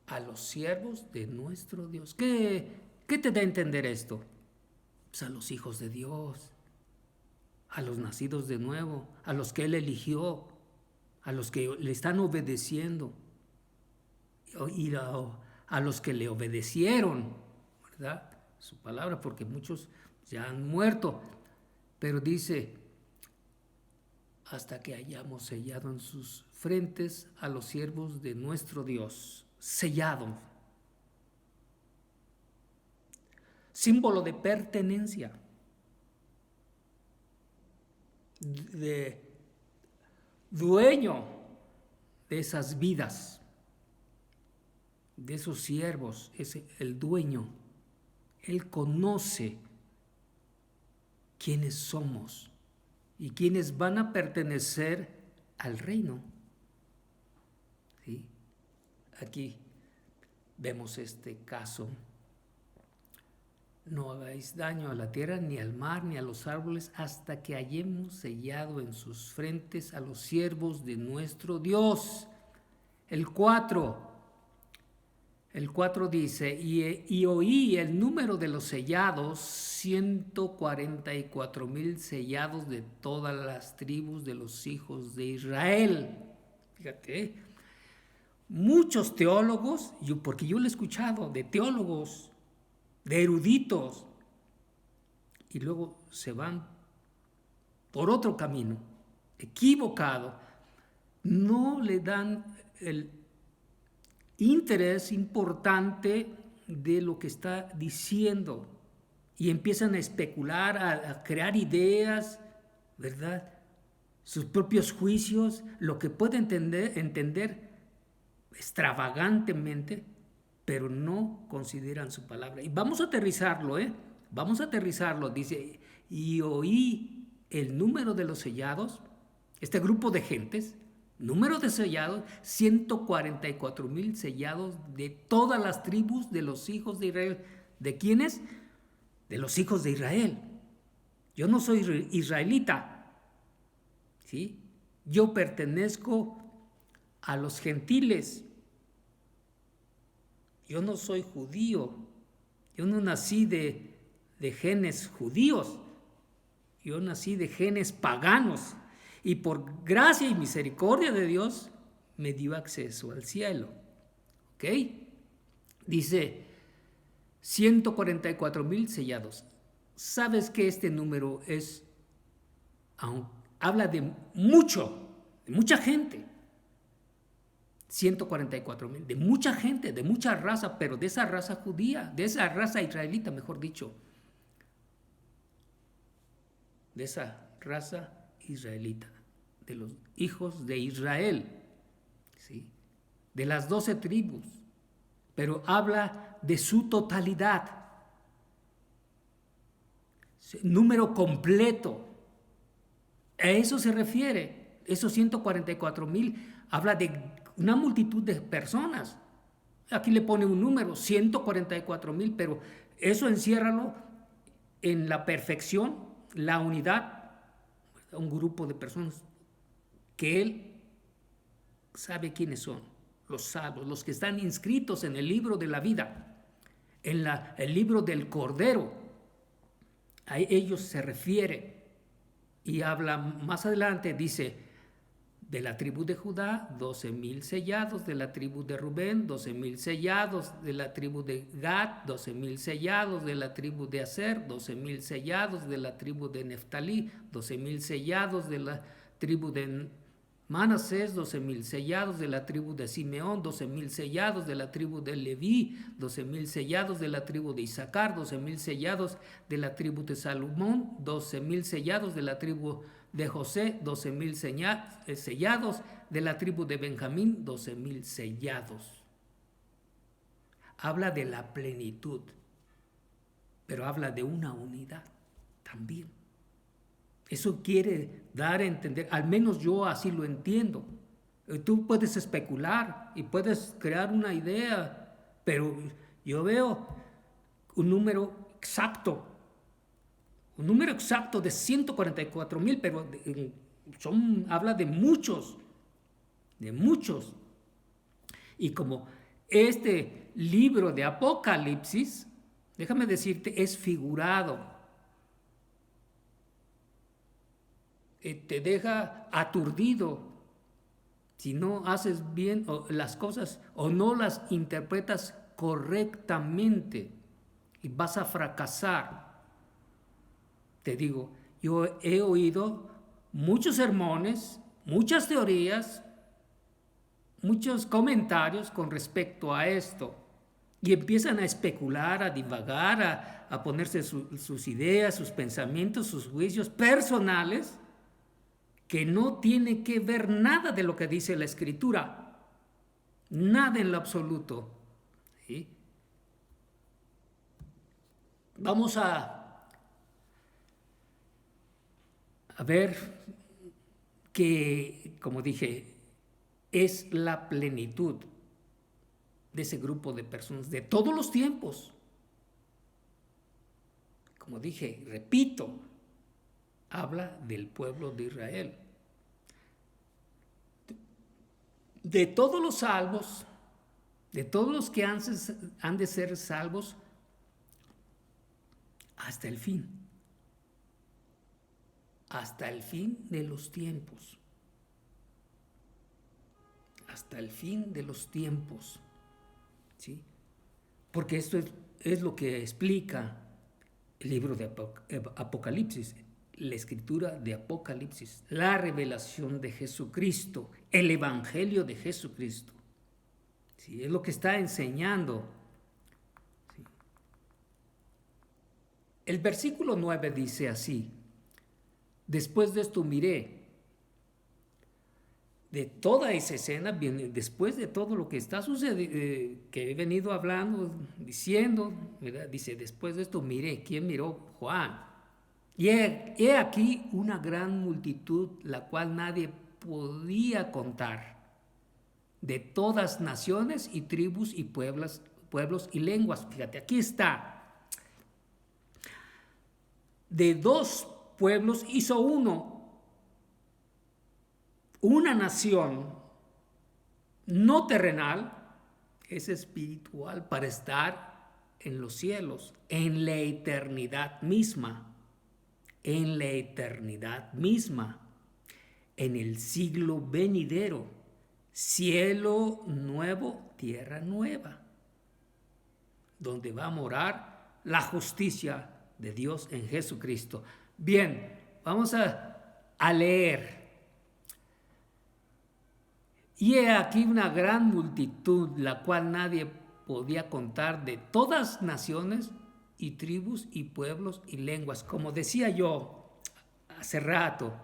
a los siervos de nuestro Dios. ¿Qué te da a entender esto? Pues a los hijos de Dios, a los nacidos de nuevo, a los que Él eligió, a los que le están obedeciendo y a los que le obedecieron, ¿verdad? Su palabra, porque muchos ya han muerto. Pero dice, hasta que hayamos sellado en sus frentes a los siervos de nuestro Dios. Sellado. Símbolo de pertenencia. De dueño de esas vidas, de esos siervos, es el dueño. Él conoce quiénes somos y quiénes van a pertenecer al reino. ¿Sí? Aquí vemos este caso. No hagáis daño a la tierra, ni al mar, ni a los árboles, hasta que hayamos sellado en sus frentes a los siervos de nuestro Dios. El 4 dice, y oí el número de los sellados, 144,000 sellados de todas las tribus de los hijos de Israel. Fíjate, muchos teólogos, porque yo lo he escuchado, de teólogos, de eruditos, y luego se van por otro camino, equivocado, no le dan el interés importante de lo que está diciendo y empiezan a especular, a crear ideas, ¿verdad? Sus propios juicios, lo que puede entender extravagantemente, pero no consideran su palabra. Y vamos a aterrizarlo, Vamos a aterrizarlo. Dice, y oí el número de los sellados, este grupo de gentes, número de sellados, 144,000 sellados de todas las tribus de los hijos de Israel. ¿De quiénes? De los hijos de Israel. Yo no soy israelita, ¿sí? Yo pertenezco a los gentiles. Yo no soy judío. Yo no nací de genes judíos. Yo nací de genes paganos. Y por gracia y misericordia de Dios me dio acceso al cielo. ¿Ok? Dice 144,000 sellados. ¿Sabes que este número habla de mucha gente? 144,000, de mucha gente, de mucha raza, pero de esa raza judía, de esa raza israelita, mejor dicho. De esa raza israelita, de los hijos de Israel, ¿sí? De las 12 tribus, pero habla de su totalidad, número completo. A eso se refiere, esos 144,000, habla de una multitud de personas. Aquí le pone un número, 144,000, pero eso enciérralo en la perfección, la unidad, un grupo de personas que él sabe quiénes son, los salvos, los que están inscritos en el libro de la vida, en el libro del Cordero. A ellos se refiere y habla más adelante, dice, de la tribu de Judá, 12,000 sellados, de la tribu de Rubén, 12,000 sellados, de la tribu de Gad, 12,000 sellados, de la tribu de Aser, 12,000 sellados, de la tribu de Neftalí, 12,000 sellados, de la tribu de Manasés, 12,000 sellados, de la tribu de Simeón, 12,000 sellados, de la tribu de Leví, 12,000 sellados, de la tribu de Isaacar, 12,000 sellados, de la tribu de Salomón, 12,000 sellados, de la tribu de José, 12,000 sellados, de la tribu de Benjamín, 12,000 sellados. Habla de la plenitud, pero habla de una unidad también. Eso quiere dar a entender, al menos yo así lo entiendo. Tú puedes especular y puedes crear una idea, pero yo veo un número exacto de 144,000, pero habla de muchos. Y como este libro de Apocalipsis, déjame decirte, es figurado. Te deja aturdido si no haces bien las cosas o no las interpretas correctamente y vas a fracasar. Te digo, yo he oído muchos sermones, muchas teorías, muchos comentarios con respecto a esto y empiezan a especular, a divagar, a ponerse sus ideas, sus pensamientos, sus juicios personales que no tiene que ver nada de lo que dice la Escritura, nada en lo absoluto. ¿Sí? Vamos a ver que, como dije, es la plenitud. de ese grupo de personas de todos los tiempos. Como dije, repito, habla del pueblo de Israel. De todos los salvos, de todos los que han de ser salvos, hasta el fin. Hasta el fin de los tiempos. Hasta el fin de los tiempos. ¿Sí? Porque esto es lo que explica el libro de Apocalipsis, la escritura de Apocalipsis, la revelación de Jesucristo, el evangelio de Jesucristo. ¿Sí? Es lo que está enseñando. ¿Sí? El versículo 9 dice así: después de esto miré. De toda esa escena, después de todo lo que está sucediendo, que he venido hablando, diciendo, ¿verdad? Dice, después de esto miré. ¿Quién miró? Juan. Y he aquí una gran multitud, la cual nadie podía contar, de todas naciones y tribus y pueblos y lenguas. Fíjate, aquí está. De dos pueblos hizo uno. Una nación no terrenal, es espiritual, para estar en los cielos, en la eternidad misma, en la eternidad misma, en el siglo venidero, cielo nuevo, tierra nueva, donde va a morar la justicia de Dios en Jesucristo. Bien, vamos a leer. Y he aquí una gran multitud, la cual nadie podía contar, de todas naciones y tribus y pueblos y lenguas. Como decía yo hace rato,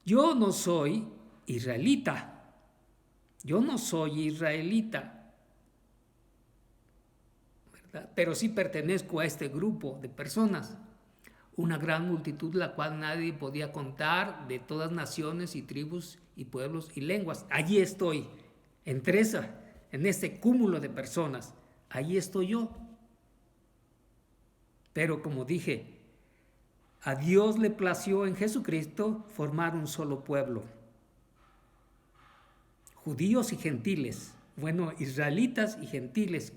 yo no soy israelita. Yo no soy israelita, ¿verdad? Pero sí pertenezco a este grupo de personas. Una gran multitud, la cual nadie podía contar, de todas naciones y tribus y pueblos y lenguas. Allí estoy, en este cúmulo de personas. Allí estoy yo. Pero como dije, a Dios le plació en Jesucristo formar un solo pueblo. Judíos y gentiles. Bueno, israelitas y gentiles.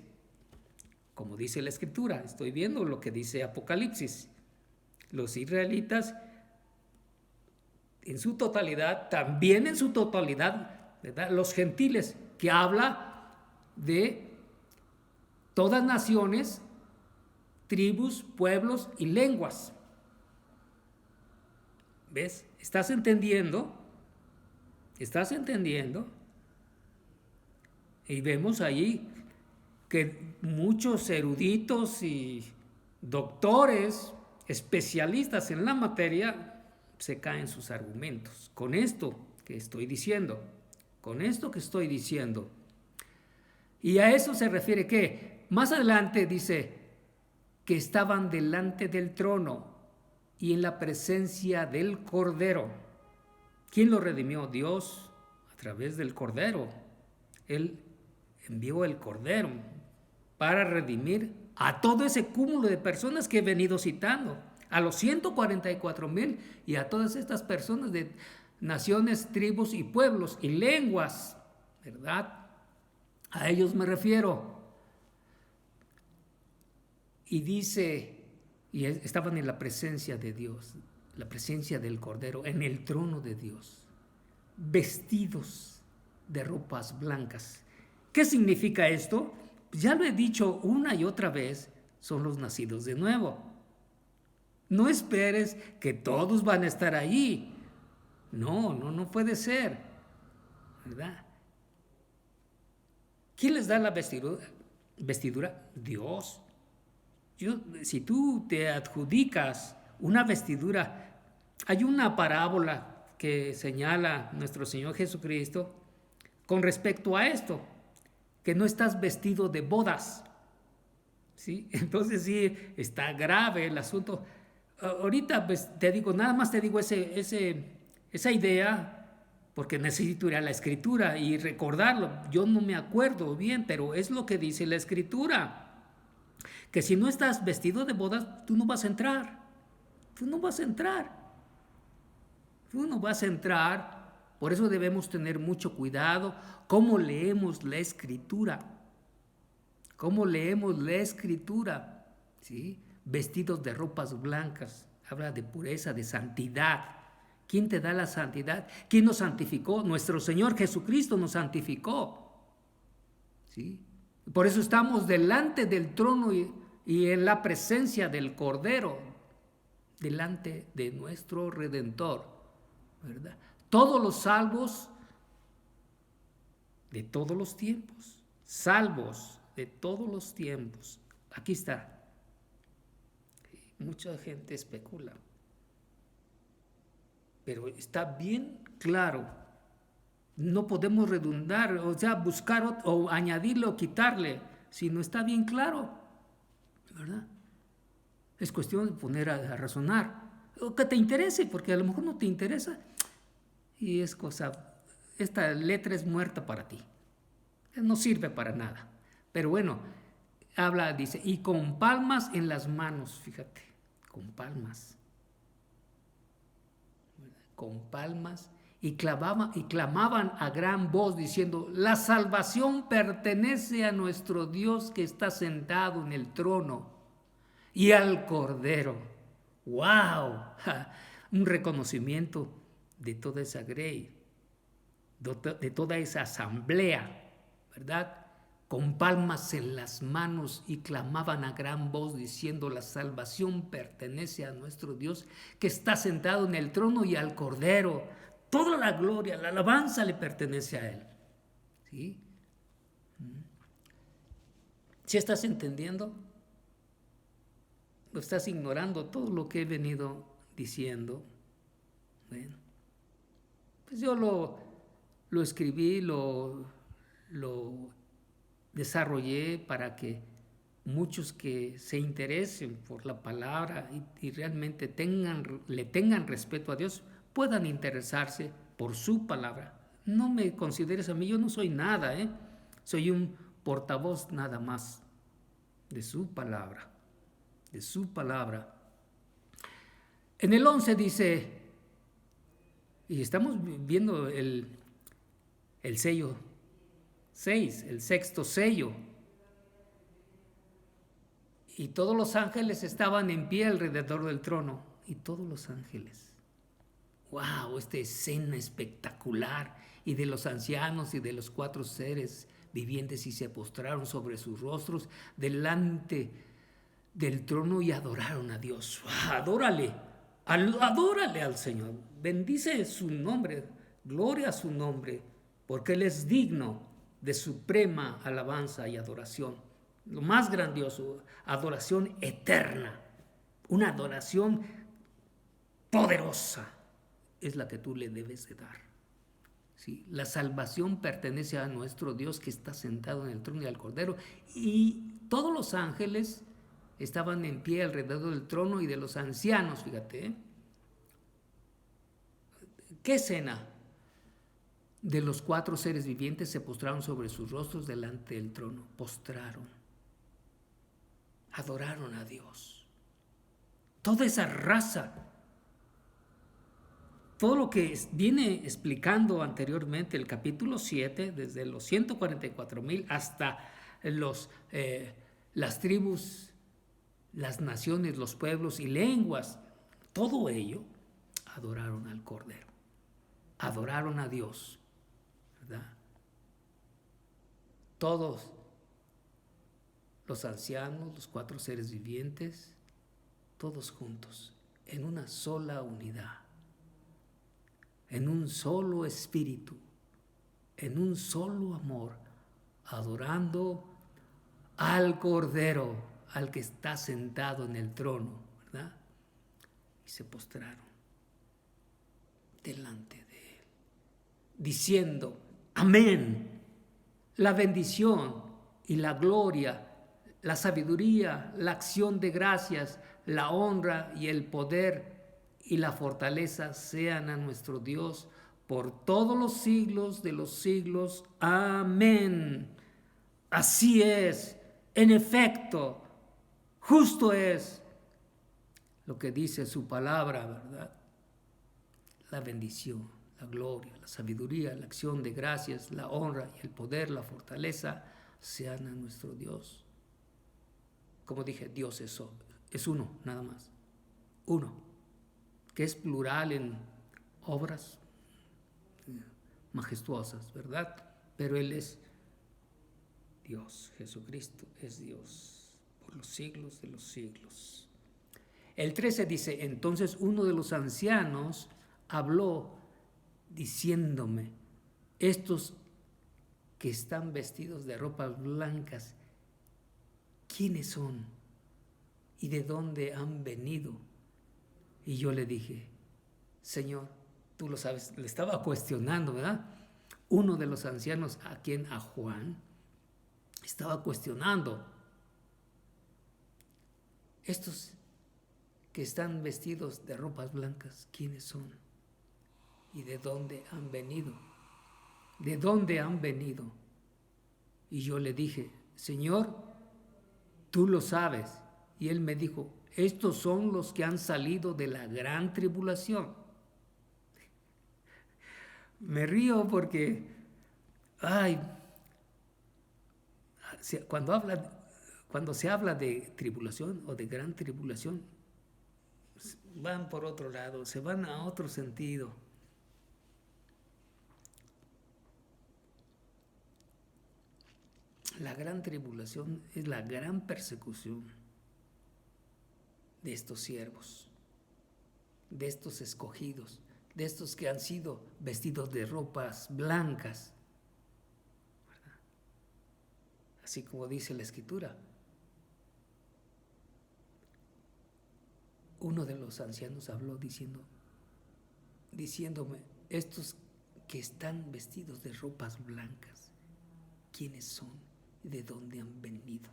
Como dice la Escritura, estoy viendo lo que dice Apocalipsis. Los israelitas en su totalidad, también en su totalidad, ¿verdad? Los gentiles, que habla de todas naciones, tribus, pueblos y lenguas. ¿Ves? ¿Estás entendiendo? ¿Estás entendiendo? Y vemos ahí que muchos eruditos y doctores, especialistas en la materia, se caen sus argumentos con esto que estoy diciendo, Y a eso se refiere que más adelante dice que estaban delante del trono y en la presencia del Cordero. ¿Quién lo redimió? Dios, a través del Cordero. Él envió el Cordero para redimir a todo ese cúmulo de personas que he venido citando, a los 144,000 y a todas estas personas de naciones, tribus y pueblos y lenguas, ¿verdad? A ellos me refiero. Y dice, y estaban en la presencia de Dios, la presencia del Cordero, en el trono de Dios, vestidos de ropas blancas. ¿Qué significa esto? Ya lo he dicho una y otra vez, son los nacidos de nuevo. No esperes que todos van a estar ahí. No puede ser, ¿verdad? ¿Quién les da la vestidura? Dios. Si tú te adjudicas una vestidura, hay una parábola que señala nuestro Señor Jesucristo con respecto a esto, que no estás vestido de bodas, ¿sí? Entonces sí, está grave el asunto. Ahorita pues, nada más te digo esa idea, porque necesito ir a la Escritura y recordarlo. Yo no me acuerdo bien, pero es lo que dice la Escritura, que si no estás vestido de bodas, tú no vas a entrar. Tú no vas a entrar. Tú no vas a entrar. Por eso debemos tener mucho cuidado cómo leemos la Escritura. Cómo leemos la Escritura. ¿Sí? Vestidos de ropas blancas. Habla de pureza, de santidad. ¿Quién te da la santidad? ¿Quién nos santificó? Nuestro Señor Jesucristo nos santificó. ¿Sí? Por eso estamos delante del trono y en la presencia del Cordero, delante de nuestro Redentor, ¿verdad? Todos los salvos de todos los tiempos, salvos de todos los tiempos. Aquí está. Mucha gente especula, pero está bien claro. No podemos redundar, o sea, buscar o añadirle o quitarle, si no está bien claro, ¿verdad? Es cuestión de poner a razonar, o que te interese, porque a lo mejor no te interesa, y es cosa, esta letra es muerta para ti, no sirve para nada. Pero bueno, habla, dice, y con palmas en las manos, fíjate, con palmas, y clamaban a gran voz diciendo, la salvación pertenece a nuestro Dios que está sentado en el trono y al Cordero. ¡Wow! Un reconocimiento de toda esa grey, de toda esa asamblea, ¿verdad? Con palmas en las manos y clamaban a gran voz diciendo, la salvación pertenece a nuestro Dios que está sentado en el trono y al Cordero. Toda la gloria, la alabanza le pertenece a Él. ¿Sí? ¿Sí estás entendiendo? ¿O estás ignorando todo lo que he venido diciendo? Bueno, pues yo lo escribí, lo desarrollé para que muchos que se interesen por la palabra y realmente le tengan respeto a Dios, puedan interesarse por su palabra. No me consideres a mí, yo no soy nada, soy un portavoz nada más de su palabra, de su palabra. En el 11 dice, y estamos viendo el sello 6, el sexto sello. Y todos los ángeles estaban en pie alrededor del trono. Y todos los ángeles. ¡Wow! Esta escena espectacular. Y de los ancianos y de los 4 seres vivientes y se postraron sobre sus rostros delante del trono y adoraron a Dios. ¡Wow! Adórale al Señor. Bendice su nombre. Gloria a su nombre. Porque Él es digno de suprema alabanza y adoración. Lo más grandioso, adoración eterna, una adoración poderosa es la que tú le debes de dar. ¿Sí? La salvación pertenece a nuestro Dios que está sentado en el trono y al Cordero, y todos los ángeles estaban en pie alrededor del trono y de los ancianos, fíjate. ¿Qué escena? De los 4 seres vivientes se postraron sobre sus rostros delante del trono. Postraron. Adoraron a Dios. Toda esa raza, todo lo que viene explicando anteriormente el capítulo 7, desde los 144,000 hasta las tribus, las naciones, los pueblos y lenguas, todo ello, adoraron al Cordero. Adoraron a Dios. ¿Verdad? Todos los ancianos, los 4 seres vivientes, todos juntos, en una sola unidad, en un solo espíritu, en un solo amor, adorando al Cordero, al que está sentado en el trono, ¿verdad? Y se postraron delante de Él, diciendo, amén. La bendición y la gloria, la sabiduría, la acción de gracias, la honra y el poder y la fortaleza sean a nuestro Dios por todos los siglos de los siglos. Amén. Así es, en efecto, justo es lo que dice su palabra, ¿verdad? La bendición, la gloria, la sabiduría, la acción de gracias, la honra y el poder, la fortaleza, sean a nuestro Dios. Como dije, Dios es uno, nada más. Uno, que es plural en obras majestuosas, ¿verdad? Pero Él es Dios, Jesucristo es Dios por los siglos de los siglos. El 13 dice, entonces uno de los ancianos habló diciéndome, estos que están vestidos de ropas blancas, ¿quiénes son? ¿Y de dónde han venido? Y yo le dije, Señor, tú lo sabes, le estaba cuestionando, ¿verdad? Uno de los ancianos a Juan, estaba cuestionando. Estos que están vestidos de ropas blancas, ¿quiénes son? ¿Y de dónde han venido? ¿De dónde han venido? Y yo le dije, Señor, tú lo sabes. Y él me dijo, estos son los que han salido de la gran tribulación. Me río porque, cuando se habla de tribulación o de gran tribulación, van por otro lado, se van a otro sentido. La gran tribulación es la gran persecución de estos siervos, de estos escogidos, de estos que han sido vestidos de ropas blancas, ¿verdad? Así como dice la Escritura. Uno de los ancianos habló diciéndome, estos que están vestidos de ropas blancas, ¿quiénes son? ¿De dónde han venido?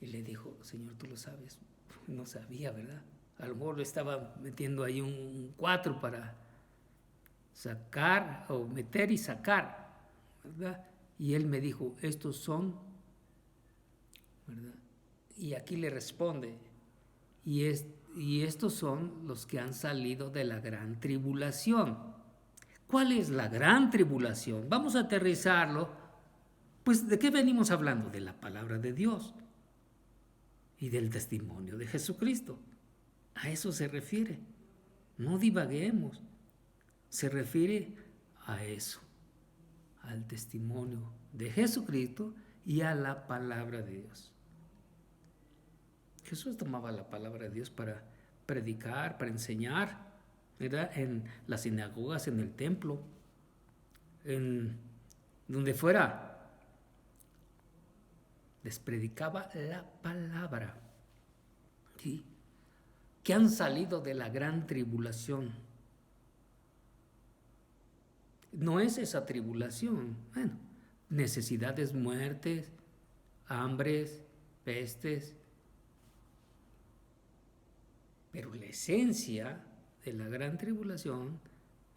Y le dijo, Señor, tú lo sabes. No sabía, ¿verdad? A lo mejor le estaba metiendo ahí un 4 para sacar o meter y sacar, ¿verdad? Y él me dijo, estos son, ¿verdad? Y aquí le responde, y estos son los que han salido de la gran tribulación. ¿Cuál es la gran tribulación? Vamos a aterrizarlo. Pues, ¿de qué venimos hablando? De la palabra de Dios y del testimonio de Jesucristo. A eso se refiere. No divaguemos. Se refiere a eso, al testimonio de Jesucristo y a la palabra de Dios. Jesús tomaba la palabra de Dios para predicar, para enseñar, ¿verdad? En las sinagogas, en el templo, en donde fuera, les predicaba la palabra, ¿sí? Que han salido de la gran tribulación. No es esa tribulación, bueno, necesidades, muertes, hambres, pestes, pero la esencia de la gran tribulación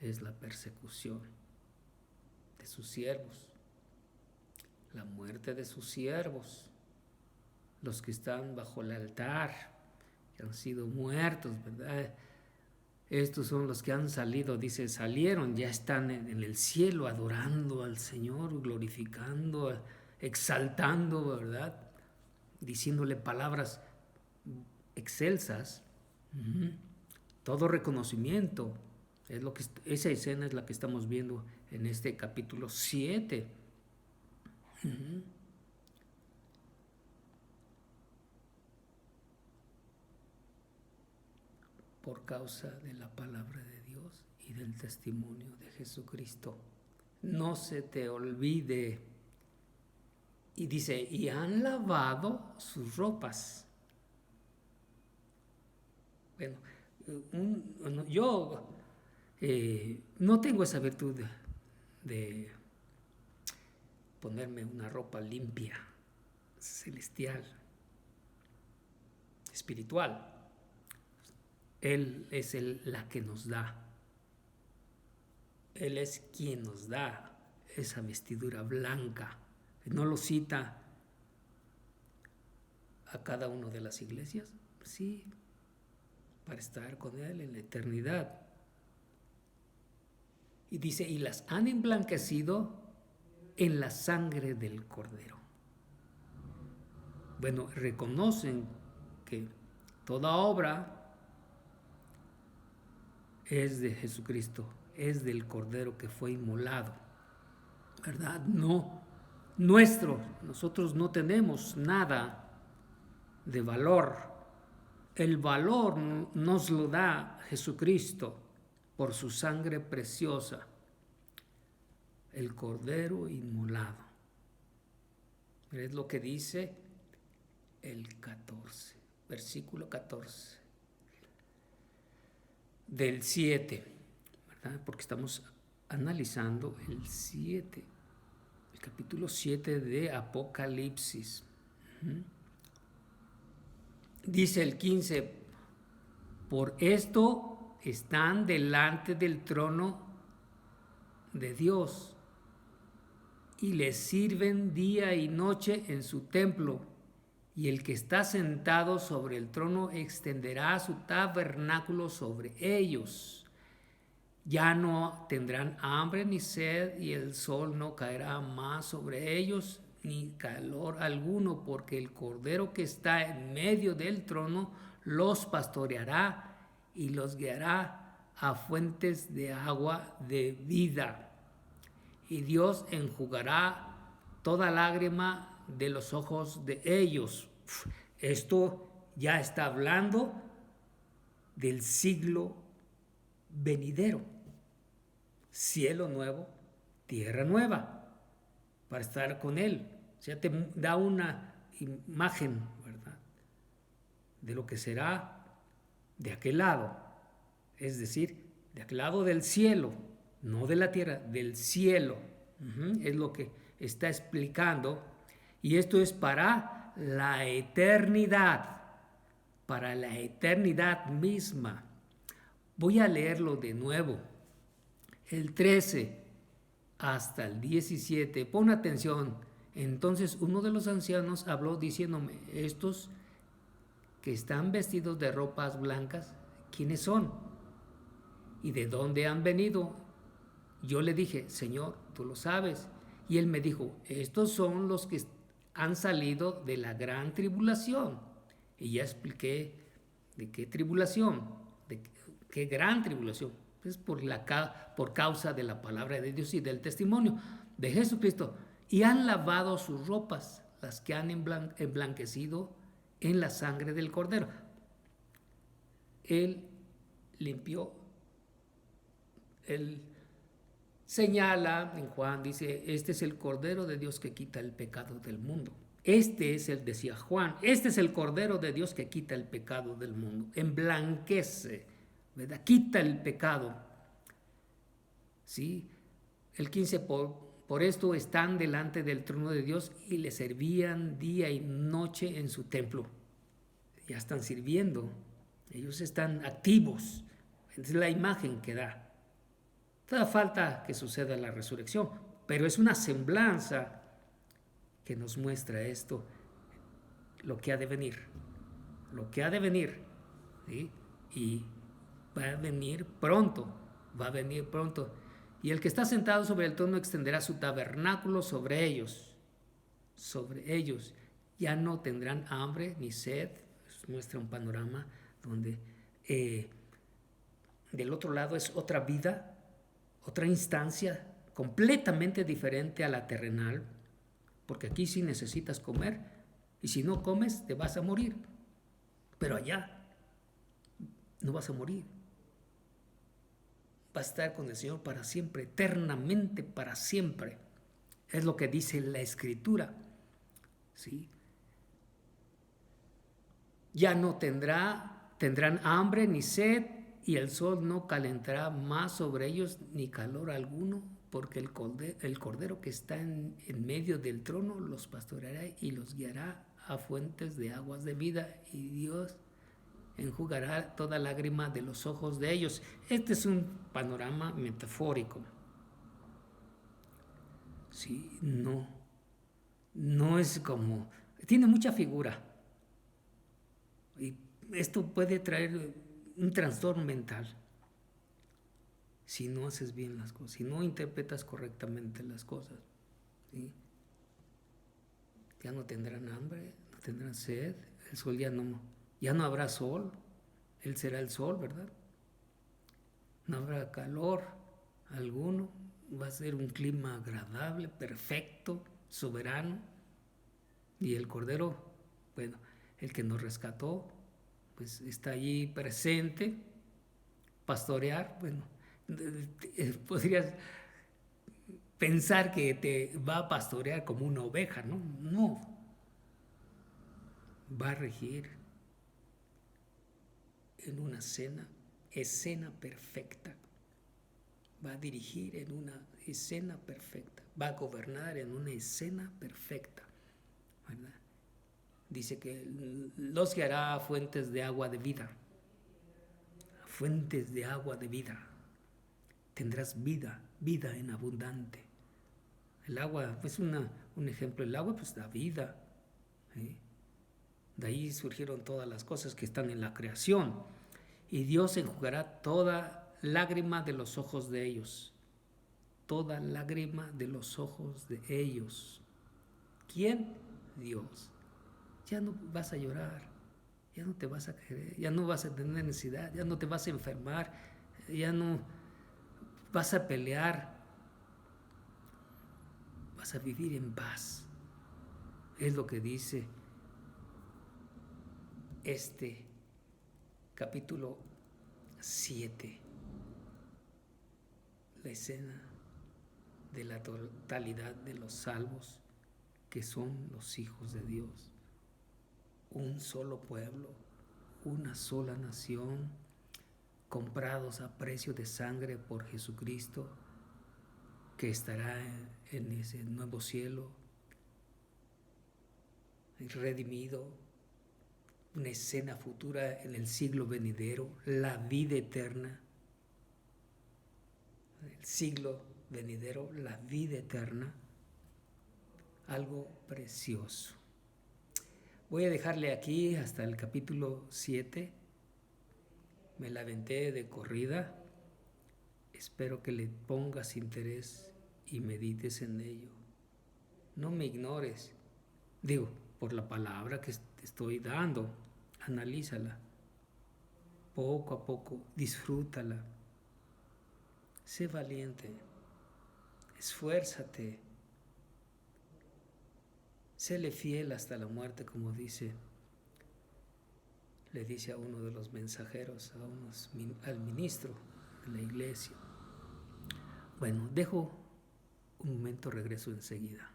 es la persecución de sus siervos, la muerte de sus siervos, los que están bajo el altar, que han sido muertos, ¿verdad? Estos son los que han salido, dice, salieron, ya están en el cielo adorando al Señor, glorificando, exaltando, ¿verdad? Diciéndole palabras excelsas. Todo reconocimiento, esa escena es la que estamos viendo en este capítulo 7. Por causa de la palabra de Dios y del testimonio de Jesucristo. No se te olvide. Y dice, y han lavado sus ropas. Bueno, yo no tengo esa virtud de ponerme una ropa limpia, celestial, espiritual. Él es la que nos da. Él es quien nos da esa vestidura blanca. ¿No lo cita a cada una de las iglesias? Sí, para estar con Él en la eternidad. Y dice, y las han emblanquecido en la sangre del Cordero. Bueno, reconocen que toda obra es de Jesucristo, es del Cordero que fue inmolado, ¿verdad? No nuestro, nosotros no tenemos nada de valor. El valor nos lo da Jesucristo por su sangre preciosa, el Cordero inmolado. Es lo que dice el 14, versículo 14 del 7, ¿verdad? Porque estamos analizando el 7, el capítulo 7 de Apocalipsis. Dice el 15, por esto están delante del trono de Dios y le sirven día y noche en su templo, y el que está sentado sobre el trono extenderá su tabernáculo sobre ellos. Ya no tendrán hambre ni sed, y el sol no caerá más sobre ellos, ni calor alguno, porque el Cordero que está en medio del trono los pastoreará y los guiará a fuentes de agua de vida. Y Dios enjugará toda lágrima de los ojos de ellos. Esto ya está hablando del siglo venidero. Cielo nuevo, tierra nueva, para estar con Él. O sea, te da una imagen, ¿verdad?, de lo que será de aquel lado. Es decir, de aquel lado del cielo, no de la tierra, del cielo. Es lo que está explicando. Y esto es para la eternidad misma. Voy a leerlo de nuevo. El 13 hasta el 17. Pon atención. Entonces uno de los ancianos habló diciéndome, estos que están vestidos de ropas blancas, ¿quiénes son? ¿Y de dónde han venido? Yo le dije, Señor, tú lo sabes. Y él me dijo, estos son los que han salido de la gran tribulación. Y ya expliqué de qué tribulación, de qué gran tribulación. Es por causa de la palabra de Dios y del testimonio de Jesucristo. Y han lavado sus ropas, las que han emblanquecido en la sangre del Cordero. Él limpió, él señala en Juan, dice, este es el Cordero de Dios que quita el pecado del mundo. Este es el, decía Juan, este es el Cordero de Dios que quita el pecado del mundo. Emblanquece, ¿verdad? Quita el pecado. ¿Sí? El 15, por esto están delante del trono de Dios y le servían día y noche en su templo. Ya están sirviendo, ellos están activos. Es la imagen que da. Toda falta que suceda la resurrección, pero es una semblanza que nos muestra esto, lo que ha de venir, ¿sí? Y va a venir pronto. Y el que está sentado sobre el trono extenderá su tabernáculo sobre ellos. Ya no tendrán hambre ni sed. Muestra un panorama donde del otro lado es otra vida, otra instancia completamente diferente a la terrenal, porque aquí sí necesitas comer y si no comes te vas a morir, pero allá no vas a morir, vas a estar con el Señor para siempre, eternamente para siempre. Es lo que dice la Escritura, ¿sí? Ya no tendrán hambre ni sed, y el sol no calentará más sobre ellos ni calor alguno, porque el Cordero que está en medio del trono los pastoreará y los guiará a fuentes de aguas de vida, y Dios enjugará toda lágrima de los ojos de ellos. Este es un panorama metafórico. Sí, no es como, tiene mucha figura. Y esto puede traer un trastorno mental si no haces bien las cosas, si no interpretas correctamente las cosas. ¿Sí? Ya no tendrán hambre, no tendrán sed, el sol ya no habrá sol, Él será el sol, ¿verdad? No habrá calor alguno, va a ser un clima agradable, perfecto, soberano. Y el Cordero, bueno, el que nos rescató, pues está allí presente, pastorear, bueno, podrías pensar que te va a pastorear como una oveja, ¿no? No, va a regir en una escena perfecta, va a dirigir en una escena perfecta, va a gobernar en una escena perfecta, ¿verdad? Dice que los guiará a fuentes de agua de vida, fuentes de agua de vida. Tendrás vida en abundante. El agua es un ejemplo, el agua pues da vida. ¿Sí? De ahí surgieron todas las cosas que están en la creación. Y Dios enjugará toda lágrima de los ojos de ellos. Toda lágrima de los ojos de ellos. ¿Quién? Dios. Ya no vas a llorar, ya no te vas a querer, ya no vas a tener necesidad, ya no te vas a enfermar, ya no vas a pelear, vas a vivir en paz. Es lo que dice este capítulo 7, la escena de la totalidad de los salvos que son los hijos de Dios. Un solo pueblo, una sola nación, comprados a precio de sangre por Jesucristo, que estará en ese nuevo cielo, redimido, una escena futura en el siglo venidero, la vida eterna, el siglo venidero, la vida eterna, algo precioso. Voy a dejarle aquí hasta el capítulo 7. Me la aventé de corrida. Espero que le pongas interés y medites en ello. No me ignores. Digo, por la palabra que te estoy dando, analízala. Poco a poco, disfrútala. Sé valiente. Esfuérzate. Séle fiel hasta la muerte, como le dice a uno de los mensajeros, al ministro de la iglesia. Bueno, dejo un momento, regreso enseguida.